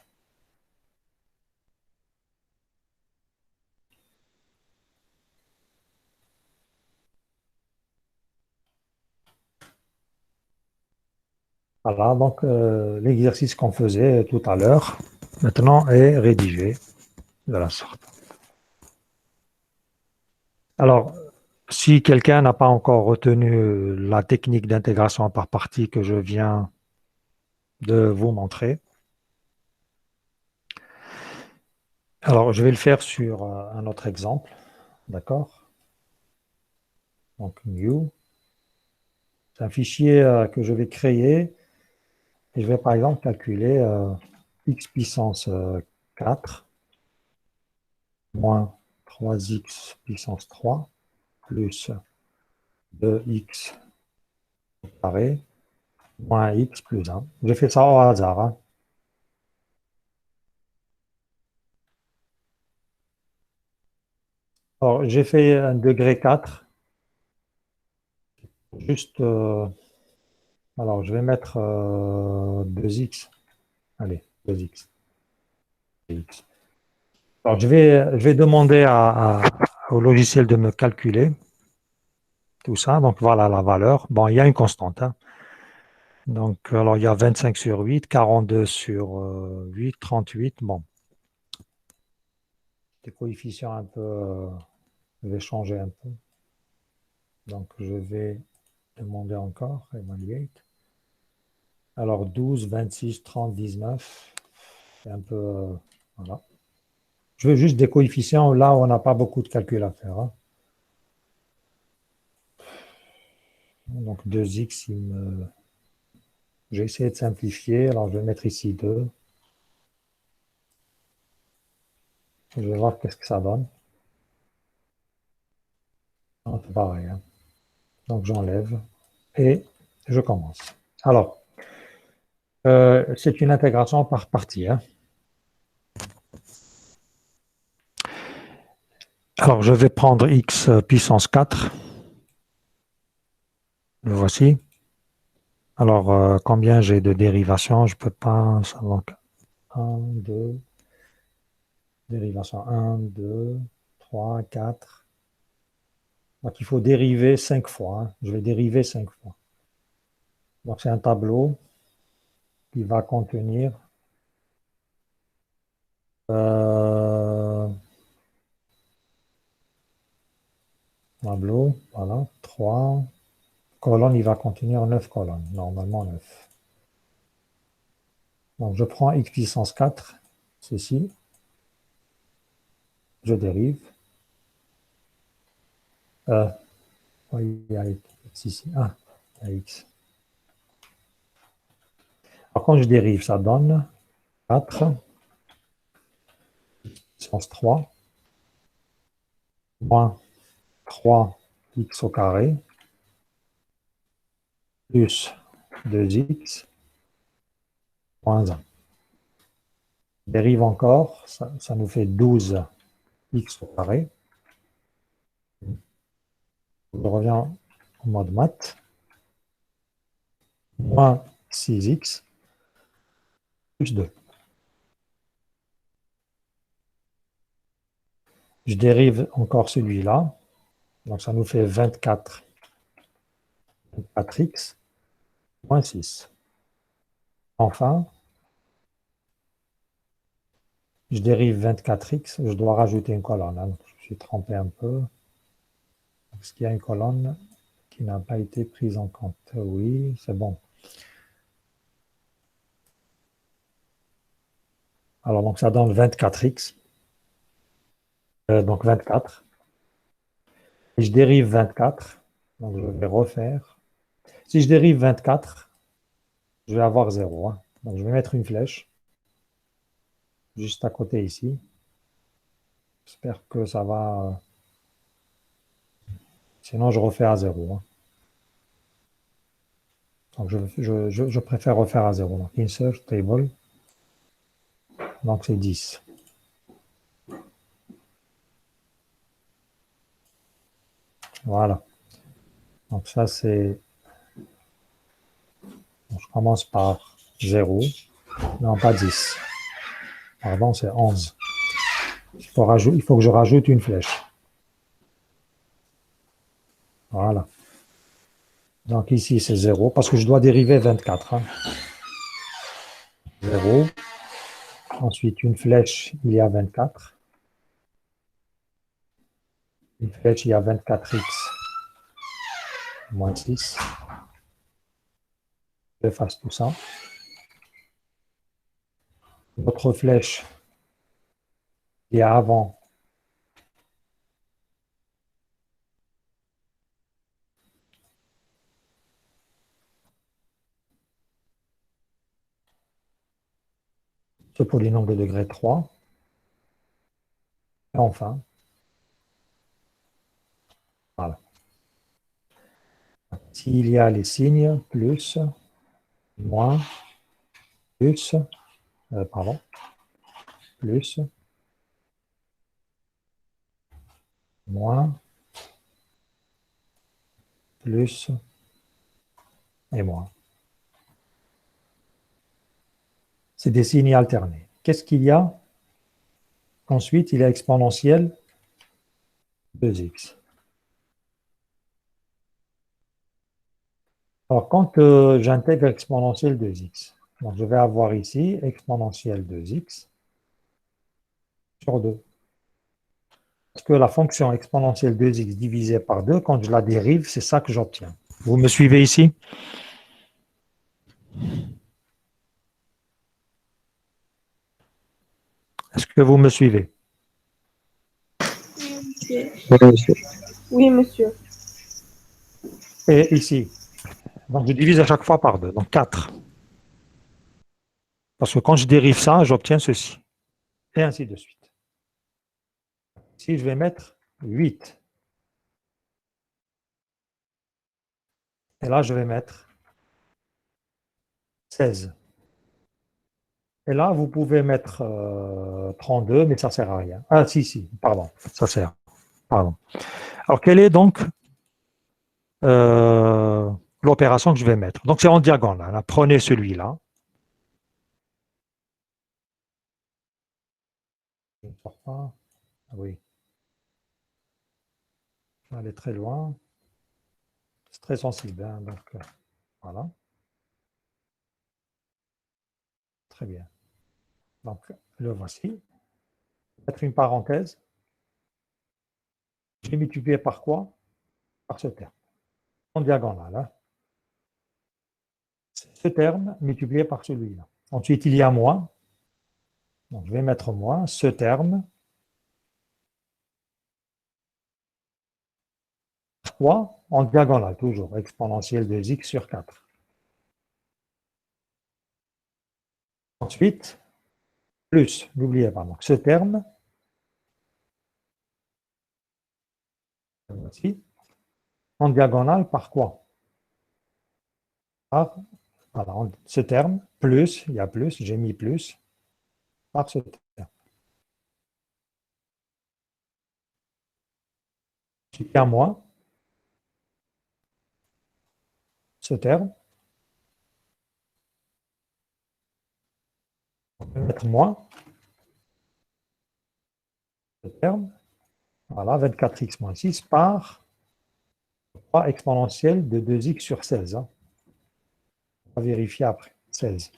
Voilà, donc l'exercice qu'on faisait tout à l'heure, maintenant est rédigé de la sorte. Alors, si quelqu'un n'a pas encore retenu la technique d'intégration par partie que je viens de vous montrer, alors je vais le faire sur un autre exemple, d'accord? Donc, new, c'est un fichier que je vais créer et je vais par exemple calculer x puissance 4 moins 3x puissance 3 plus 2x au carré moins x plus 1. J'ai fait ça au hasard, hein. Alors, j'ai fait un degré 4. Juste, alors je vais mettre 2x. Allez, 2x. X. Alors, je vais demander au logiciel de me calculer tout ça. Donc, voilà la valeur. Bon, il y a une constante, hein. Donc, alors, il y a 25 sur 8, 42 sur 8, 38. Bon, des coefficients un peu, je vais changer un peu. Donc, je vais demander encore, evaluate. Alors, 12, 26, 30, 19. C'est un peu, voilà. Je veux juste des coefficients là où on n'a pas beaucoup de calculs à faire, hein. Donc, 2x, j'ai essayé de simplifier. Alors, je vais mettre ici 2. Je vais voir qu'est-ce que ça donne. Ah, c'est pareil, hein. Donc, j'enlève et je commence. Alors, c'est une intégration par partie, hein. Alors, je vais prendre x puissance 4. Le voici. Alors, combien j'ai de dérivations? Je ne peux pas. Donc, 1, 2, dérivation 1, 2, 3, 4. Donc, il faut dériver 5 fois, hein. Je vais dériver 5 fois. Donc, c'est un tableau qui va contenir tableau, voilà, 3 colonnes, il va contenir 9 colonnes, normalement 9. Donc, je prends x puissance 4, ceci, je dérive. Oui, il y a x ici. Ah, il y a x. Alors, quand je dérive, ça donne 4 puissance 3 moins 3x au carré plus 2x moins 1. Dérive encore, ça nous fait 12x au carré. Je reviens en mode maths. Moins 6x plus 2. Je dérive encore celui-là. Donc ça nous fait 24x moins 6. Enfin, je dérive 24x. Je dois rajouter une colonne. Hein. Je suis trompé un peu. Est-ce qu'il y a une colonne qui n'a pas été prise en compte? Oui, c'est bon. Alors, donc ça donne 24x. Donc 24. Et je dérive 24. Donc je vais refaire. Si je dérive 24, je vais avoir 0. Hein. Donc je vais mettre une flèche juste à côté ici. J'espère que ça va. Sinon, je refais à 0. Hein. Donc je préfère refaire à 0. Donc insert table. Donc c'est 10. Voilà. Donc ça c'est. Je commence par 0. Non, pas 10. Pardon, c'est 11. Il faut que je rajoute une flèche. Voilà. Donc ici, c'est 0, parce que je dois dériver 24. Hein. 0. Ensuite, une flèche, il y a 24. Une flèche, il y a 24x moins 6. J'efface tout ça. L'autre flèche, il y a avant. Ce polynôme de degré 3. Et enfin, voilà. S'il y a les signes, plus, moins, plus, pardon, plus, moins, plus et moins. C'est des signes alternés. Qu'est-ce qu'il y a? Ensuite, il y a exponentielle 2x. Alors, quand j'intègre exponentielle 2x, donc je vais avoir ici exponentielle 2x sur 2. Parce que la fonction exponentielle 2x divisée par 2, quand je la dérive, c'est ça que j'obtiens. Vous me suivez ici? Est-ce que vous me suivez? Oui, monsieur. Et ici, donc je divise à chaque fois par 2, donc 4. Parce que quand je dérive ça, j'obtiens ceci. Et ainsi de suite. Ici, je vais mettre 8. Et là, je vais mettre 16. Et là, vous pouvez mettre 32, mais ça ne sert à rien. Ah, si, pardon, ça sert. Pardon. Alors, quelle est donc l'opération que je vais mettre? Donc, c'est en diagonale. Hein. Prenez celui-là. Je ne sors pas. Ah oui. Je vais aller très loin. C'est très sensible. Hein, donc, voilà. Très bien. Donc, le voici. Mettre une parenthèse. Je vais multiplier par quoi? Par ce terme. En diagonale. Hein. Ce terme multiplié par celui-là. Ensuite, il y a moins. Donc, je vais mettre moins. Ce terme. Fois en diagonale, toujours. Exponentielle de x sur 4. Ensuite, plus, n'oubliez pas. Donc, ce terme, voici, en diagonale par quoi? Par, voilà, ce terme, plus, il y a plus, j'ai mis plus, par ce terme. Il y a moins, ce terme, on peut mettre moins, ce terme, voilà, 24x moins 6 par 3 exponentielle de 2x sur 16. Hein. On va vérifier après, 16.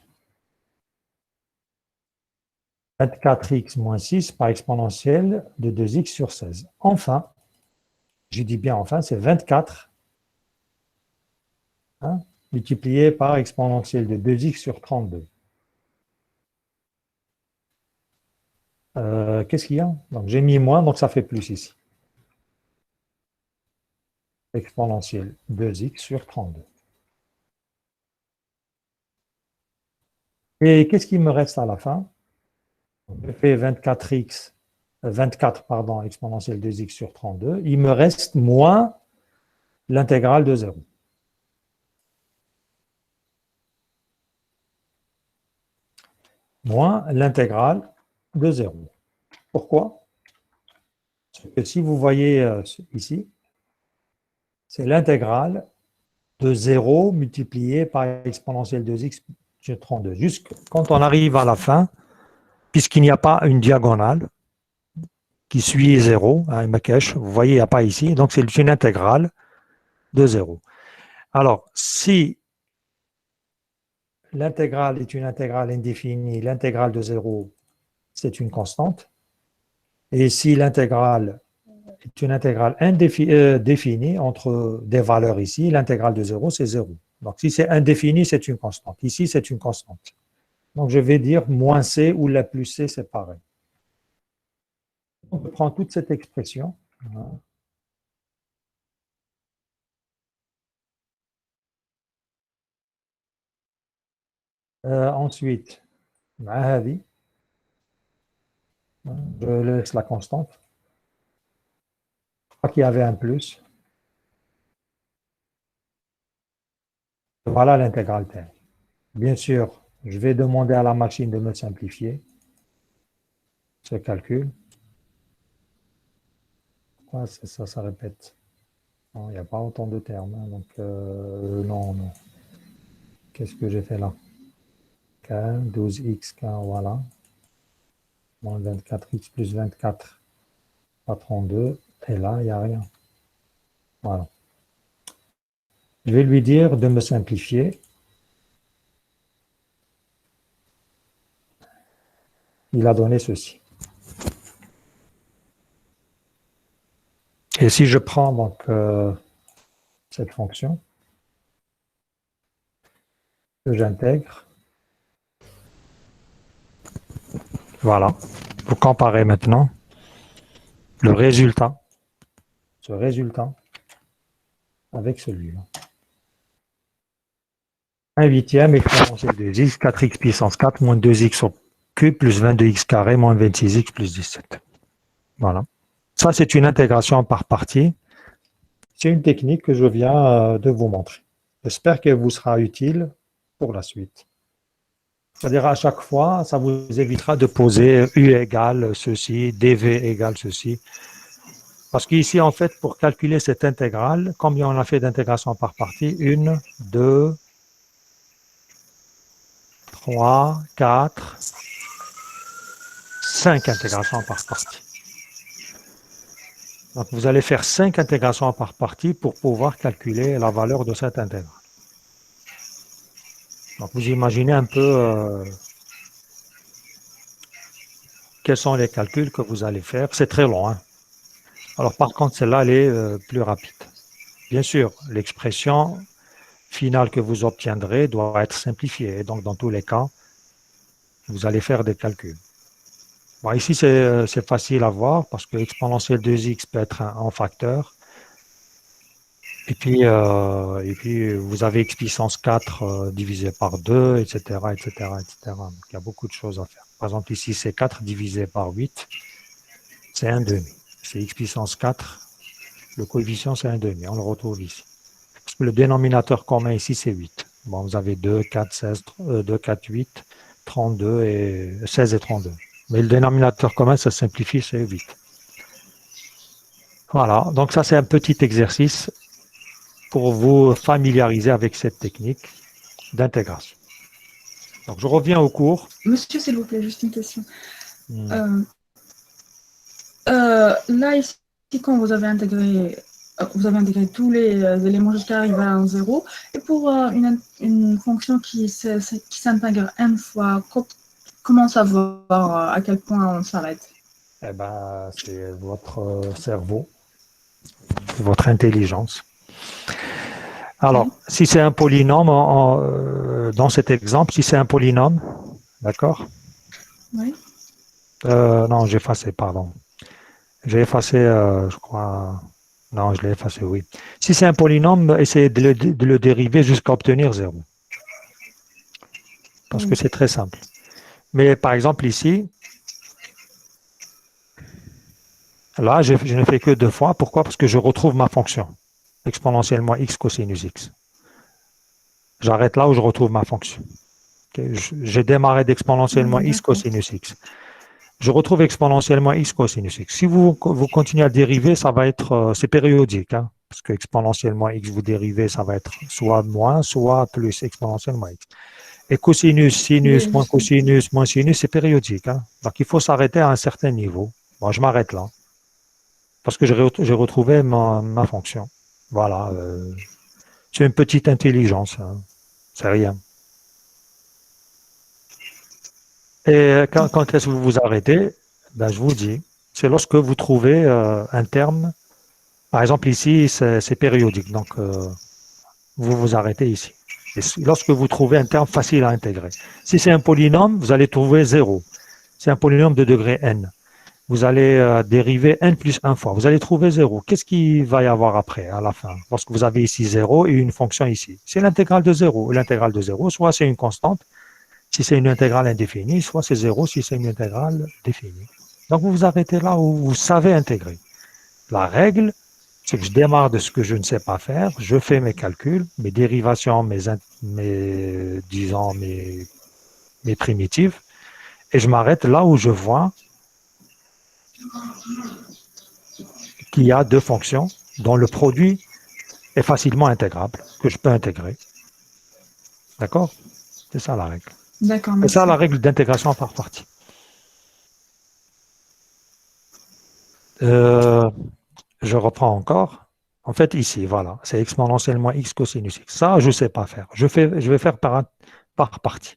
24x moins 6 par exponentielle de 2x sur 16. Enfin, je dis bien enfin, c'est 24 hein, multiplié par exponentielle de 2x sur 32. Qu'est-ce qu'il y a? Donc j'ai mis moins, donc ça fait plus ici. Exponentielle 2x sur 32. Et qu'est-ce qui me reste à la fin? Je fais 24 pardon, exponentielle 2x sur 32. Il me reste moins l'intégrale de 0. Moins l'intégrale de 0. Pourquoi? Parce que si vous voyez ici, c'est l'intégrale de 0 multiplié par exponentielle 2x sur 32. Juste quand on arrive à la fin, puisqu'il n'y a pas une diagonale qui suit 0, hein, vous voyez, il n'y a pas ici, donc c'est une intégrale de 0. Alors, si l'intégrale est une intégrale indéfinie, l'intégrale de 0, c'est une constante, et si l'intégrale est une intégrale définie entre des valeurs ici, l'intégrale de 0, c'est 0. Donc, si c'est indéfini, c'est une constante. Ici, c'est une constante. Donc, je vais dire moins c ou la plus c, c'est pareil. On prend toute cette expression. Ensuite, je laisse la constante. Je crois qu'il y avait un plus. Voilà l'intégrale terme. Bien sûr, je vais demander à la machine de me simplifier ce calcul. Pourquoi ça répète? Non, il n'y a pas autant de termes. Hein, donc, non. Qu'est-ce que j'ai fait là? 12x, voilà. Moins 24x plus 24, pas 32. Et là, il n'y a rien. Voilà. Je vais lui dire de me simplifier. Il a donné ceci. Et si je prends donc cette fonction, que j'intègre, voilà, vous comparez maintenant le résultat, ce résultat, avec celui-là. 1/8 exponentielle de 2x, 4x puissance 4, moins 2x au cube, plus 22x carré, moins 26x plus 17. Voilà. Ça, c'est une intégration par partie. C'est une technique que je viens de vous montrer. J'espère qu'elle vous sera utile pour la suite. C'est-à-dire à chaque fois, ça vous évitera de poser U égale ceci, dV égale ceci. Parce qu'ici, en fait, pour calculer cette intégrale, combien on a fait d'intégration par partie? 1, 2, 3, 4, 5 intégrations par partie. Donc, vous allez faire 5 intégrations par partie pour pouvoir calculer la valeur de cette intégrale. Donc, vous imaginez un peu quels sont les calculs que vous allez faire. C'est très long. Hein. Alors, par contre, celle-là, elle est plus rapide. Bien sûr, l'expression finale que vous obtiendrez doit être simplifiée. Et donc, dans tous les cas, vous allez faire des calculs. Bon, ici, c'est facile à voir parce que exponentielle 2x peut être en facteur. Et puis, vous avez x puissance 4 divisé par 2, etc., etc., etc. Donc, il y a beaucoup de choses à faire. Par exemple, ici, c'est 4 divisé par 8, c'est 1 demi. C'est x puissance 4, le coefficient, c'est 1 demi. On le retrouve ici. Parce que le dénominateur commun ici, c'est 8. Bon, vous avez 2, 4, 16, 2, 4, 8, 32 et 16 et 32. Mais le dénominateur commun, ça simplifie, c'est 8. Voilà, donc ça, c'est un petit exercice pour vous familiariser avec cette technique d'intégration. Donc, je reviens au cours. Monsieur, s'il vous plaît, juste une question. Hmm. Là, ici, quand vous avez intégré tous les éléments jusqu'à arriver à un zéro, et pour une fonction qui s'intègre n fois, comment savoir à quel point on s'arrête? Eh ben, c'est votre cerveau, votre intelligence. Alors, Oui. si c'est un polynôme, dans cet exemple, si c'est un polynôme, d'accord? Oui. Non, j'ai effacé, pardon. J'ai effacé, je crois. Non, je l'ai effacé, oui. Si c'est un polynôme, essayez de le dériver jusqu'à obtenir 0. Parce que Oui. c'est très simple. Mais par exemple, ici, là, je ne fais que 2 fois. Pourquoi? Parce que je retrouve ma fonction exponentiellement x cosinus x. J'arrête là où je retrouve ma fonction. Okay, j'ai démarré d'exponentiellement x D'accord. cosinus x. Je retrouve exponentiellement x cosinus x. Si vous continuez à dériver, ça va être, c'est périodique, hein, parce que exponentiellement x, vous dérivez, ça va être soit moins, soit plus exponentiellement x. Et cosinus, sinus, Oui, moins justement. cosinus, moins sinus, c'est périodique, hein. Donc il faut s'arrêter à un certain niveau. Bon, je m'arrête là, parce que j'ai retrouvé ma fonction. Voilà, c'est une petite intelligence, hein. C'est rien. Et quand est-ce que vous vous arrêtez? Ben, je vous dis, c'est lorsque vous trouvez un terme. Par exemple, ici, c'est périodique, donc vous vous arrêtez ici. Et lorsque vous trouvez un terme facile à intégrer. Si c'est un polynôme, vous allez trouver 0. C'est un polynôme de degré n. Vous allez dériver n plus 1 fois. Vous allez trouver 0. Qu'est-ce qu'il va y avoir après, à la fin? Lorsque vous avez ici 0 et une fonction ici. C'est l'intégrale de 0. L'intégrale de 0, soit c'est une constante, si c'est une intégrale indéfinie, soit c'est 0 si c'est une intégrale définie. Donc vous vous arrêtez là où vous savez intégrer. La règle, c'est que je démarre de ce que je ne sais pas faire, je fais mes calculs, mes dérivations, disons, mes primitives, et je m'arrête là où je vois qu'il y a 2 fonctions dont le produit est facilement intégrable, que je peux intégrer. D'accord? C'est ça la règle. D'accord, C'est ça merci. la règle d'intégration par partie. Euh, je reprends encore. En fait, ici, voilà, c'est exponentiellement x cosinus x. Ça, je ne sais pas faire. Je vais faire par partie.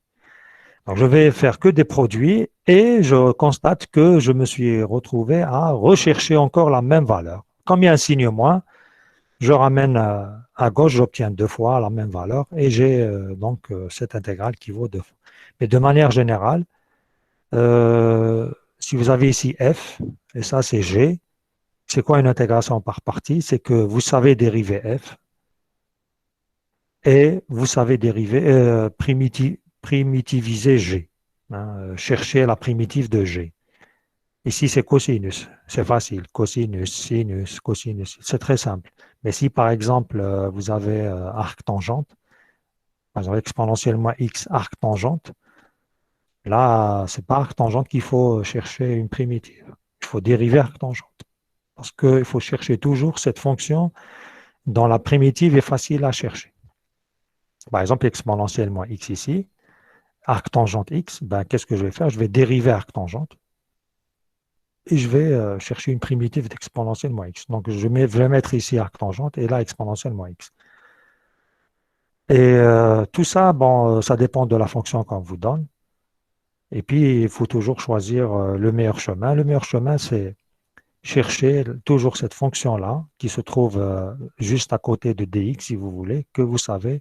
Donc, je vais faire que des produits et je constate que je me suis retrouvé à rechercher encore la même valeur. Comme il y a un signe moins, je ramène à gauche, j'obtiens 2 fois la même valeur et j'ai donc cette intégrale qui vaut 2 fois. Mais de manière générale, si vous avez ici f, et ça c'est g, c'est quoi une intégration par partie? C'est que vous savez dériver f et vous savez dériver, primitiviser g, hein, chercher la primitive de g. Ici, c'est cosinus. C'est facile. Cosinus, sinus, cosinus. C'est très simple. Mais si, par exemple, vous avez arc-tangente, par exemple, exponentiellement x arc-tangente, là, c'est pas arc-tangente qu'il faut chercher une primitive. Il faut dériver arc-tangente. Parce qu'il faut chercher toujours cette fonction dont la primitive est facile à chercher. Par exemple, exponentiellement x ici, arc-tangente x, ben, qu'est-ce que je vais faire? Je vais dériver arc-tangente. Et je vais chercher une primitive d'exponentiellement x. Donc, je vais mettre ici arc-tangente et là exponentiellement x. Et tout ça, bon, ça dépend de la fonction qu'on vous donne. Et puis, il faut toujours choisir le meilleur chemin. Le meilleur chemin, c'est chercher toujours cette fonction-là qui se trouve juste à côté de dx, si vous voulez, que vous savez,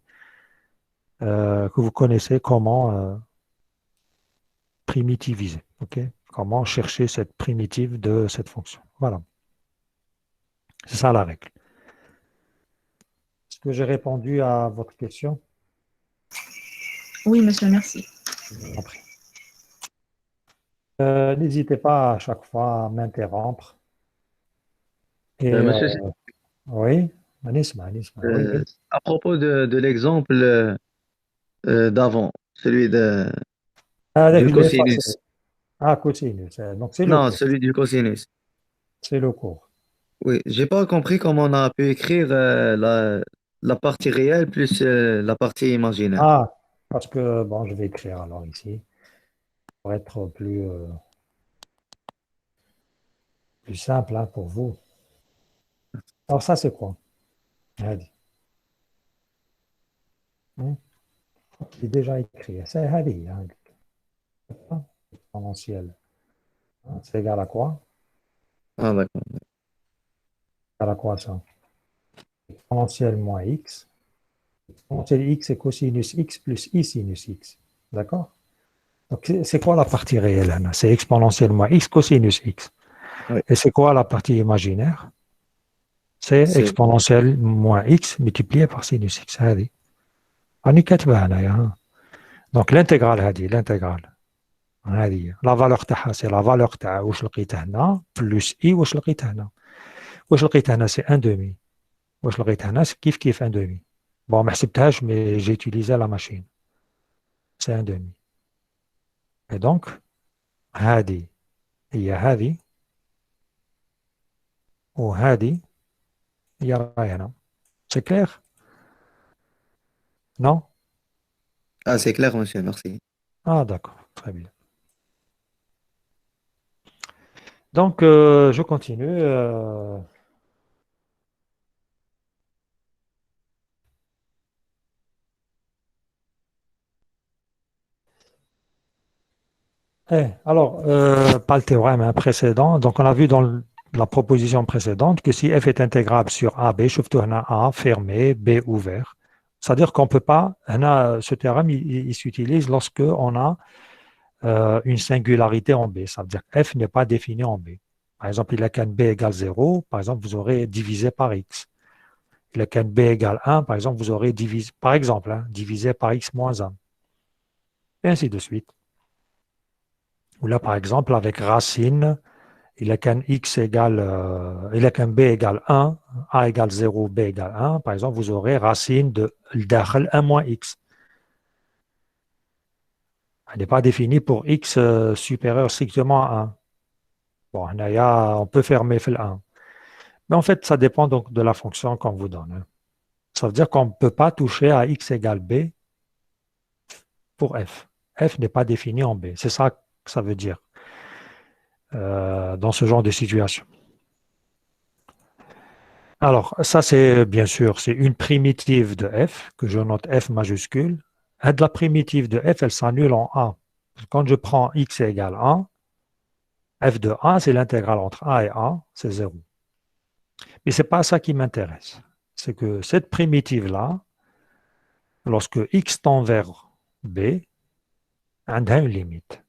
que vous connaissez comment primitiviser. Okay? Comment chercher cette primitive de cette fonction. Voilà. C'est ça la règle. que j'ai répondu à votre question? Oui, monsieur, merci. Après. N'hésitez pas à chaque fois à m'interrompre. Et Monsieur, oui, Anisma, oui, oui. à propos de l'exemple d'avant, celui Avec du l'effacé. cosinus. Ah, cosinus. Donc c'est le Non, cours. celui du cosinus. C'est le cours. Oui, j'ai pas compris comment on a pu écrire la partie réelle plus la partie imaginaire. Ah, parce que, bon, je vais écrire alors ici, pour être plus simple hein, pour vous. Alors ça, c'est quoi? Hadi. Hein? C'est déjà écrit. C'est Hadi. Hein. Exponentiel. Hein, c'est égal à quoi? Ah, d'accord. Égal à quoi ça? Exponentiel moins x. Exponentiel x c'est cosinus x plus i sinus x. D'accord? Donc c'est quoi la partie réelle? Hein? C'est exponentiel moins x cosinus x. Oui, Et c'est quoi la partie imaginaire? C'est c'est exponentiel moins x multiplié par sinus x. هذه. راني كاتبها هنايا. ها. Donc l'intégrale هذه l'intégrale. هذه لا فالور تاعها سي لا فالور تاع واش لقيت هنا بلس اي واش لقيت هنا. واش لقيت هنا سي ان دومي. واش لقيت هنا سي كيف ان دومي. بون ما حسبتهاش مي جي utilisé لا ماشين. سي ان دومي. اي دونك هذه هي هذه وهذه هي راهي هنا. سي كلير؟ نو؟ ah, c'est clair, monsieur, merci. Ah d'accord, très bien. Donc je continue. Alors, pas le théorème hein, précédent. Donc, on a vu dans la proposition précédente que si f est intégrable sur A, B, شفتوا هنا A fermé, B ouvert. C'est-à-dire qu'on ne peut pas, هنا, ce théorème, il s'utilise lorsque on a une singularité en B. Ça veut dire que f n'est pas défini en B. Par exemple, il a qu'un B égale 0, par exemple, vous aurez divisé par x. Il a qu'un B égale 1, par exemple, vous aurez divisé, par exemple, hein, divisé par x moins 1. Et ainsi de suite. Ou là, par exemple, avec racine, il a qu'un x égale, il a qu'un b égale 1, a égale 0, b égale 1. Par exemple, vous aurez racine de l'dakhel 1 moins x. Elle n'est pas définie pour x supérieur strictement à 1. Bon, on peut fermer le 1. Mais en fait, ça dépend donc de la fonction qu'on vous donne. Hein. Ça veut dire qu'on ne peut pas toucher à x égale b pour f. F n'est pas défini en b. C'est ça que ça veut dire dans ce genre de situation. Alors, ça, c'est bien sûr, c'est une primitive de f, que je note f majuscule. Et de la primitive de f, elle s'annule en a. Quand je prends x égale 1, f de a, c'est l'intégrale entre a et a, c'est 0. Mais ce n'est pas ça qui m'intéresse. C'est que cette primitive-là, lorsque x tend vers b, elle a une limite.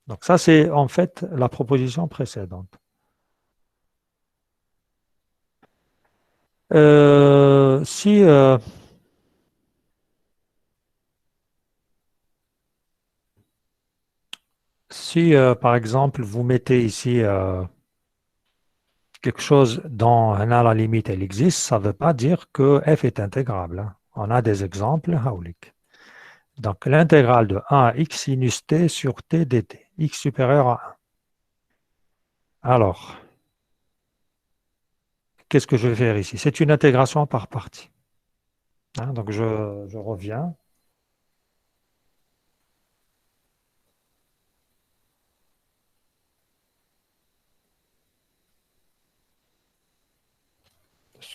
Donc ça, c'est en fait la proposition précédente. Si par exemple, vous mettez ici quelque chose dont la limite elle existe, ça ne veut pas dire que f est intégrable. Hein. On a des exemples. Donc l'intégrale de 1 à x sinus t sur t dt, x supérieur à 1. Alors, qu'est-ce que je vais faire ici? C'est une intégration par partie. Hein, donc je reviens.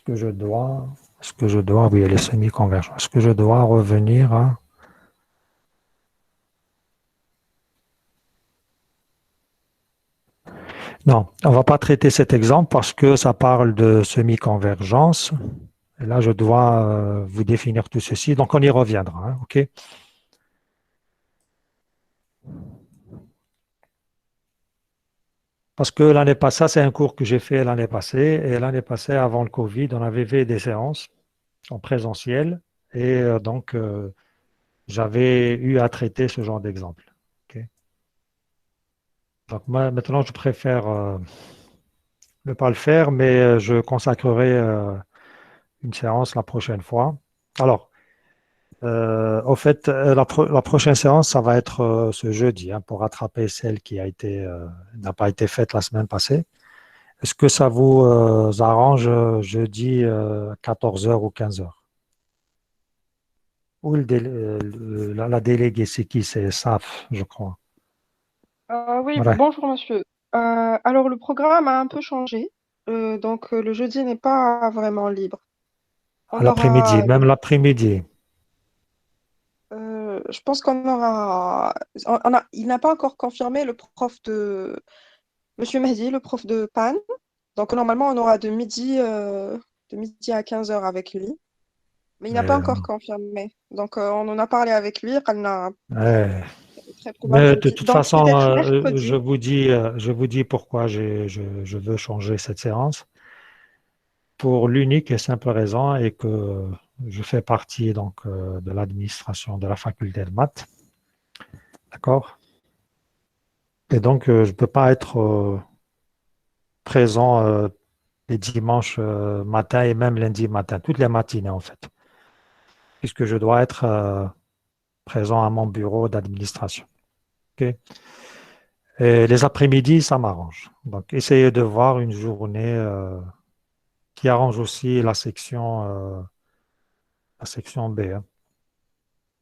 Oui, elle est semi-convergente. Est-ce que je dois revenir à... Non, on ne va pas traiter cet exemple parce que ça parle de semi-convergence. Et là, je dois vous définir tout ceci. Donc, on y reviendra. Hein, OK? Parce que l'année passée, c'est un cours que j'ai fait l'année passée. Et l'année passée, avant le Covid, on avait fait des séances. en présentiel et donc j'avais eu à traiter ce genre d'exemple. Ok. Donc moi, maintenant, je préfère ne pas le faire, mais je consacrerai une séance la prochaine fois. Alors, au fait, la prochaine séance, ça va être ce jeudi, hein, pour rattraper celle qui n'a pas été faite la semaine passée. Est-ce que ça vous arrange jeudi 14 heures ou 15 heures? Ou la déléguée, c'est qui? C'est SAF, je crois. Oui, Ouais. bonjour monsieur. Alors le programme a un peu changé, donc le jeudi n'est pas vraiment libre. À On l'après-midi, aura, même l'après-midi. je pense qu'on aura, il n'a pas encore confirmé le prof de Monsieur Mehdi, le prof de PAN. Donc normalement on aura de midi à 15 heures avec lui, mais il n'a pas Euh, encore confirmé. Donc on en a parlé avec lui, Qalna, ouais. très Mais de probablement. toute Donc façon, peut-être mercredi. je vous dis pourquoi je veux changer cette séance. Pour l'unique et simple raison est que je fais partie donc de l'administration de la faculté de maths, d'accord? Et donc je ne peux pas être présent les dimanches matin et même lundi matin, toutes les matinées en fait, puisque je dois être présent à mon bureau d'administration. Ok. Et les après-midi, ça m'arrange. Donc essayez de voir une journée qui arrange aussi la section B, hein.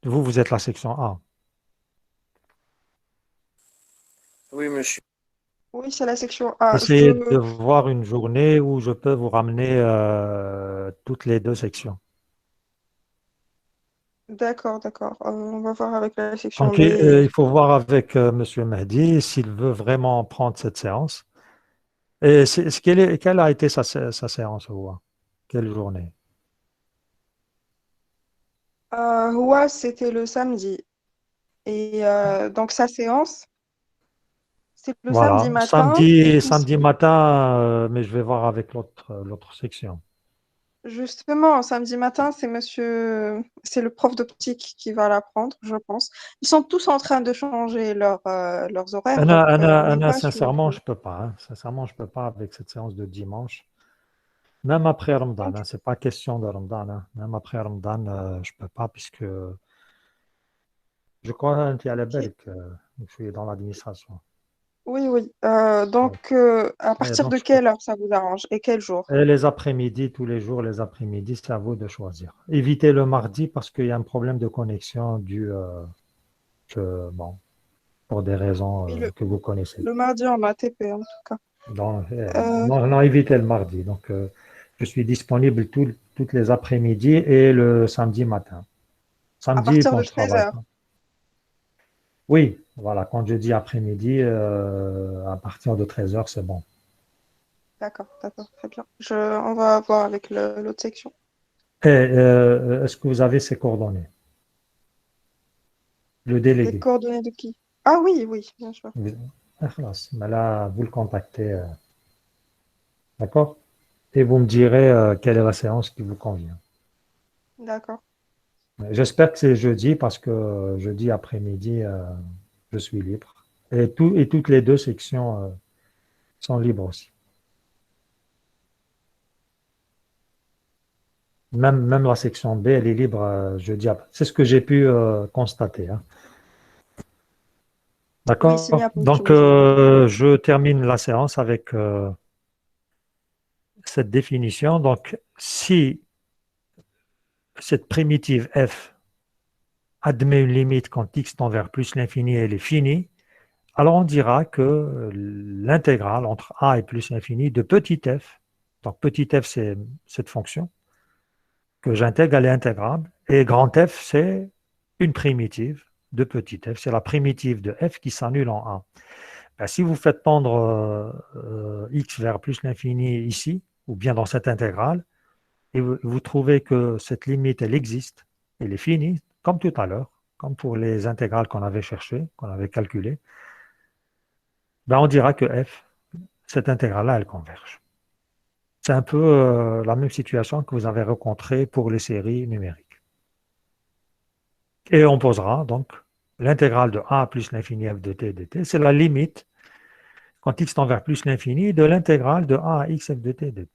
Vous, vous êtes la section A. Oui, monsieur. Oui, c'est la section A. Essayez de voir une journée où je peux vous ramener toutes les deux sections. D'accord, d'accord. On va voir avec la section Donc, B. il faut voir avec Monsieur Mehdi s'il veut vraiment prendre cette séance. Et quelle a été sa séance, vous, hein? Quelle journée? Ouais, c'était le samedi. Et donc sa séance, c'est le samedi Voilà, matin. Et samedi matin, mais je vais voir avec l'autre section. justement, samedi matin, c'est le prof d'optique qui va la prendre, je pense. Ils sont tous en train de changer leurs horaires, donc on n'est pas sûr. Sincèrement, je peux pas, hein. Sincèrement, je peux pas avec cette séance de dimanche. Même après Ramadan, Donc, hein, c'est pas question de Ramadan, hein. Même après Ramadan, je peux pas puisque je crois qu'il y a la ok. belle que je suis dans l'administration. Oui, oui. Ouais. Donc, à Et partir donc, de je peux quelle heure ça vous arrange et quel jour? Et les après-midi, tous les jours, les après-midi, c'est à vous de choisir. Évitez le mardi parce qu'il y a un problème de connexion bon, pour des raisons Oui, que vous connaissez. le mardi en ATP, en tout cas. Euh, Non, non, évitez le mardi. Donc, je suis disponible toutes les après-midi et le samedi matin. à Samedi, partir bon, de je 13 travaille heures. pas. Oui, voilà, quand je dis après-midi, à partir de 13 heures, c'est bon. D'accord, d'accord, très bien. On va voir avec l'autre section. Et est-ce que vous avez ses coordonnées? Le Les délégué. coordonnées de qui? Ah oui, oui, bien sûr. Ah, خلاص. Mais là, vous le contactez, d'accord? Et vous me direz quelle est la séance qui vous convient. D'accord. J'espère que c'est jeudi parce que jeudi après-midi, je suis libre. Et toutes les deux sections sont libres aussi. Même la section B, elle est libre jeudi après. C'est ce que j'ai pu constater, hein. Oui, s'il n'y a D'accord? pas autre Donc, chose. je termine la séance avec cette définition. Donc, si cette primitive f admet une limite quand x tend vers plus l'infini, elle est finie, alors on dira que l'intégrale entre a et plus l'infini de petit f, donc petit f c'est cette fonction que j'intègre, elle est intégrable, et grand F c'est une primitive de petit f, c'est la primitive de f qui s'annule en a. Ben, si vous faites tendre x vers plus l'infini ici, ou bien dans cette intégrale, et vous trouvez que cette limite, elle existe, elle est finie, comme tout à l'heure, comme pour les intégrales qu'on avait cherchées, qu'on avait calculées, ben on dira que f, cette intégrale-là, elle converge. C'est un peu la même situation que vous avez rencontrée pour les séries numériques. Et on posera donc l'intégrale de a plus l'infini f de t dt. C'est la limite, quand x tend vers plus l'infini, de l'intégrale de a à x f de t dt.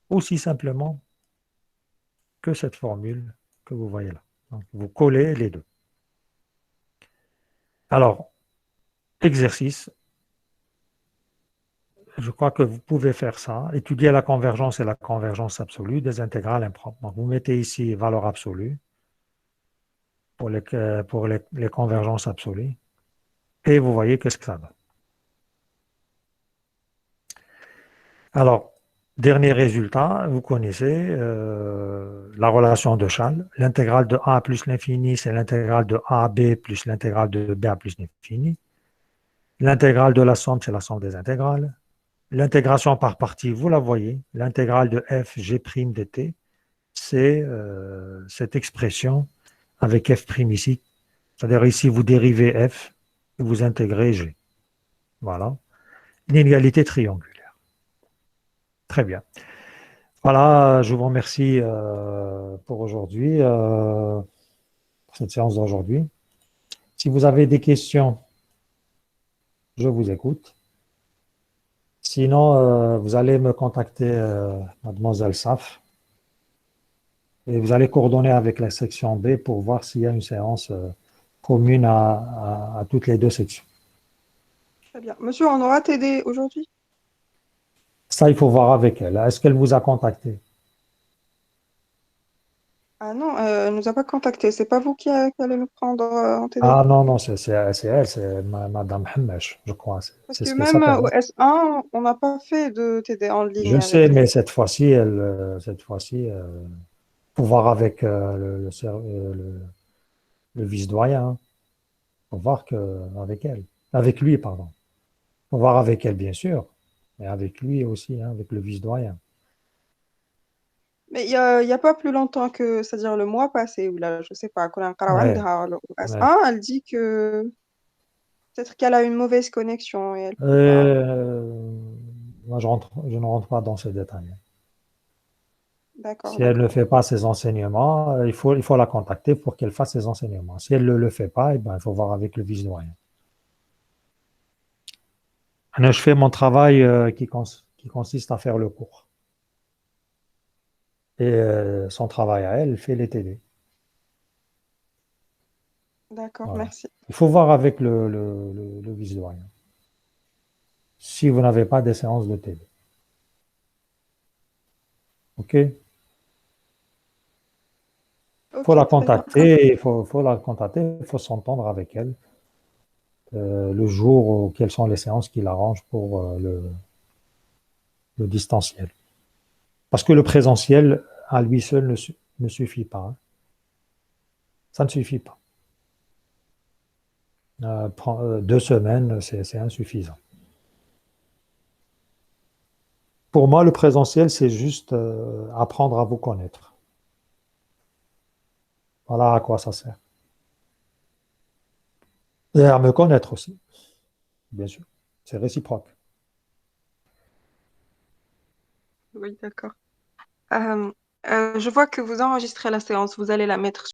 Aussi simplement que cette formule que vous voyez là. Donc, vous collez les deux. Alors, exercice, je crois que vous pouvez faire ça. Étudier la convergence et la convergence absolue des intégrales impropres. Donc, vous mettez ici valeur absolue pour les convergences absolues et vous voyez qu'est-ce que ça donne. Alors, dernier résultat, vous connaissez la relation de Chasles. L'intégrale de a plus l'infini, c'est l'intégrale de a à b plus l'intégrale de b à plus l'infini. L'intégrale de la somme, c'est la somme des intégrales. L'intégration par partie, vous la voyez. L'intégrale de f g' de t, c'est cette expression avec f' ici. C'est-à-dire ici, vous dérivez f et vous intégrez g. Voilà. L'inégalité triangulaire. Très bien. Voilà, je vous remercie pour aujourd'hui, pour cette séance d'aujourd'hui. Si vous avez des questions, je vous écoute. Sinon, vous allez me contacter, mademoiselle Saf, et vous allez coordonner avec la section B pour voir s'il y a une séance commune à toutes les deux sections. Très bien. Monsieur, on aura TD aujourd'hui? Ça, il faut voir avec elle. Est-ce qu'elle vous a contacté? Ah non, elle nous a pas contactés. C'est pas vous qui allez nous prendre en TD? Ah non, non, c'est elle, c'est Madame Hammesh, je crois. Parce C'est que ce qu'elle même s'appelle. au S1, on n'a pas fait de TD en ligne Je sais, avec elle. mais cette fois-ci, faut voir avec le vice-doyen. Hein. Faut voir avec elle. Avec lui, pardon. Faut voir avec elle, bien sûr, mais avec lui aussi, hein, avec le vice-doyen. Mais il y a pas plus longtemps que, c'est-à-dire le mois passé, ou là, je sais pas, quand on a Ouais, au ouais. S1, elle dit que peut-être qu'elle a une mauvaise connexion et elle peut pas. Euh, Moi, je ne rentre pas dans ces détails. D'accord, Si elle ne d'accord. fait pas ses enseignements, il faut la contacter pour qu'elle fasse ses enseignements. Si elle ne le fait pas, eh ben, il faut voir avec le vice-doyen. Je fais mon travail qui consiste à faire le cours. Et son travail à elle, elle fait les TD. D'accord, Voilà. merci. Il faut voir avec le vice-doyen. Si vous n'avez pas des séances de TD. OK? Il faut Ok, la très bien. contacter, faut la contacter, il faut s'entendre avec elle le jour où quelles sont les séances qui l'arrangent pour le distanciel. Parce que le présentiel, à lui seul, ne suffit pas. Hein. Ça ne suffit pas. 2 semaines, c'est insuffisant. Pour moi, le présentiel, c'est juste apprendre à vous connaître. Voilà à quoi ça sert. Et à me connaître aussi, bien sûr. C'est réciproque. Oui, d'accord. Je vois que vous enregistrez la séance. Vous allez la mettre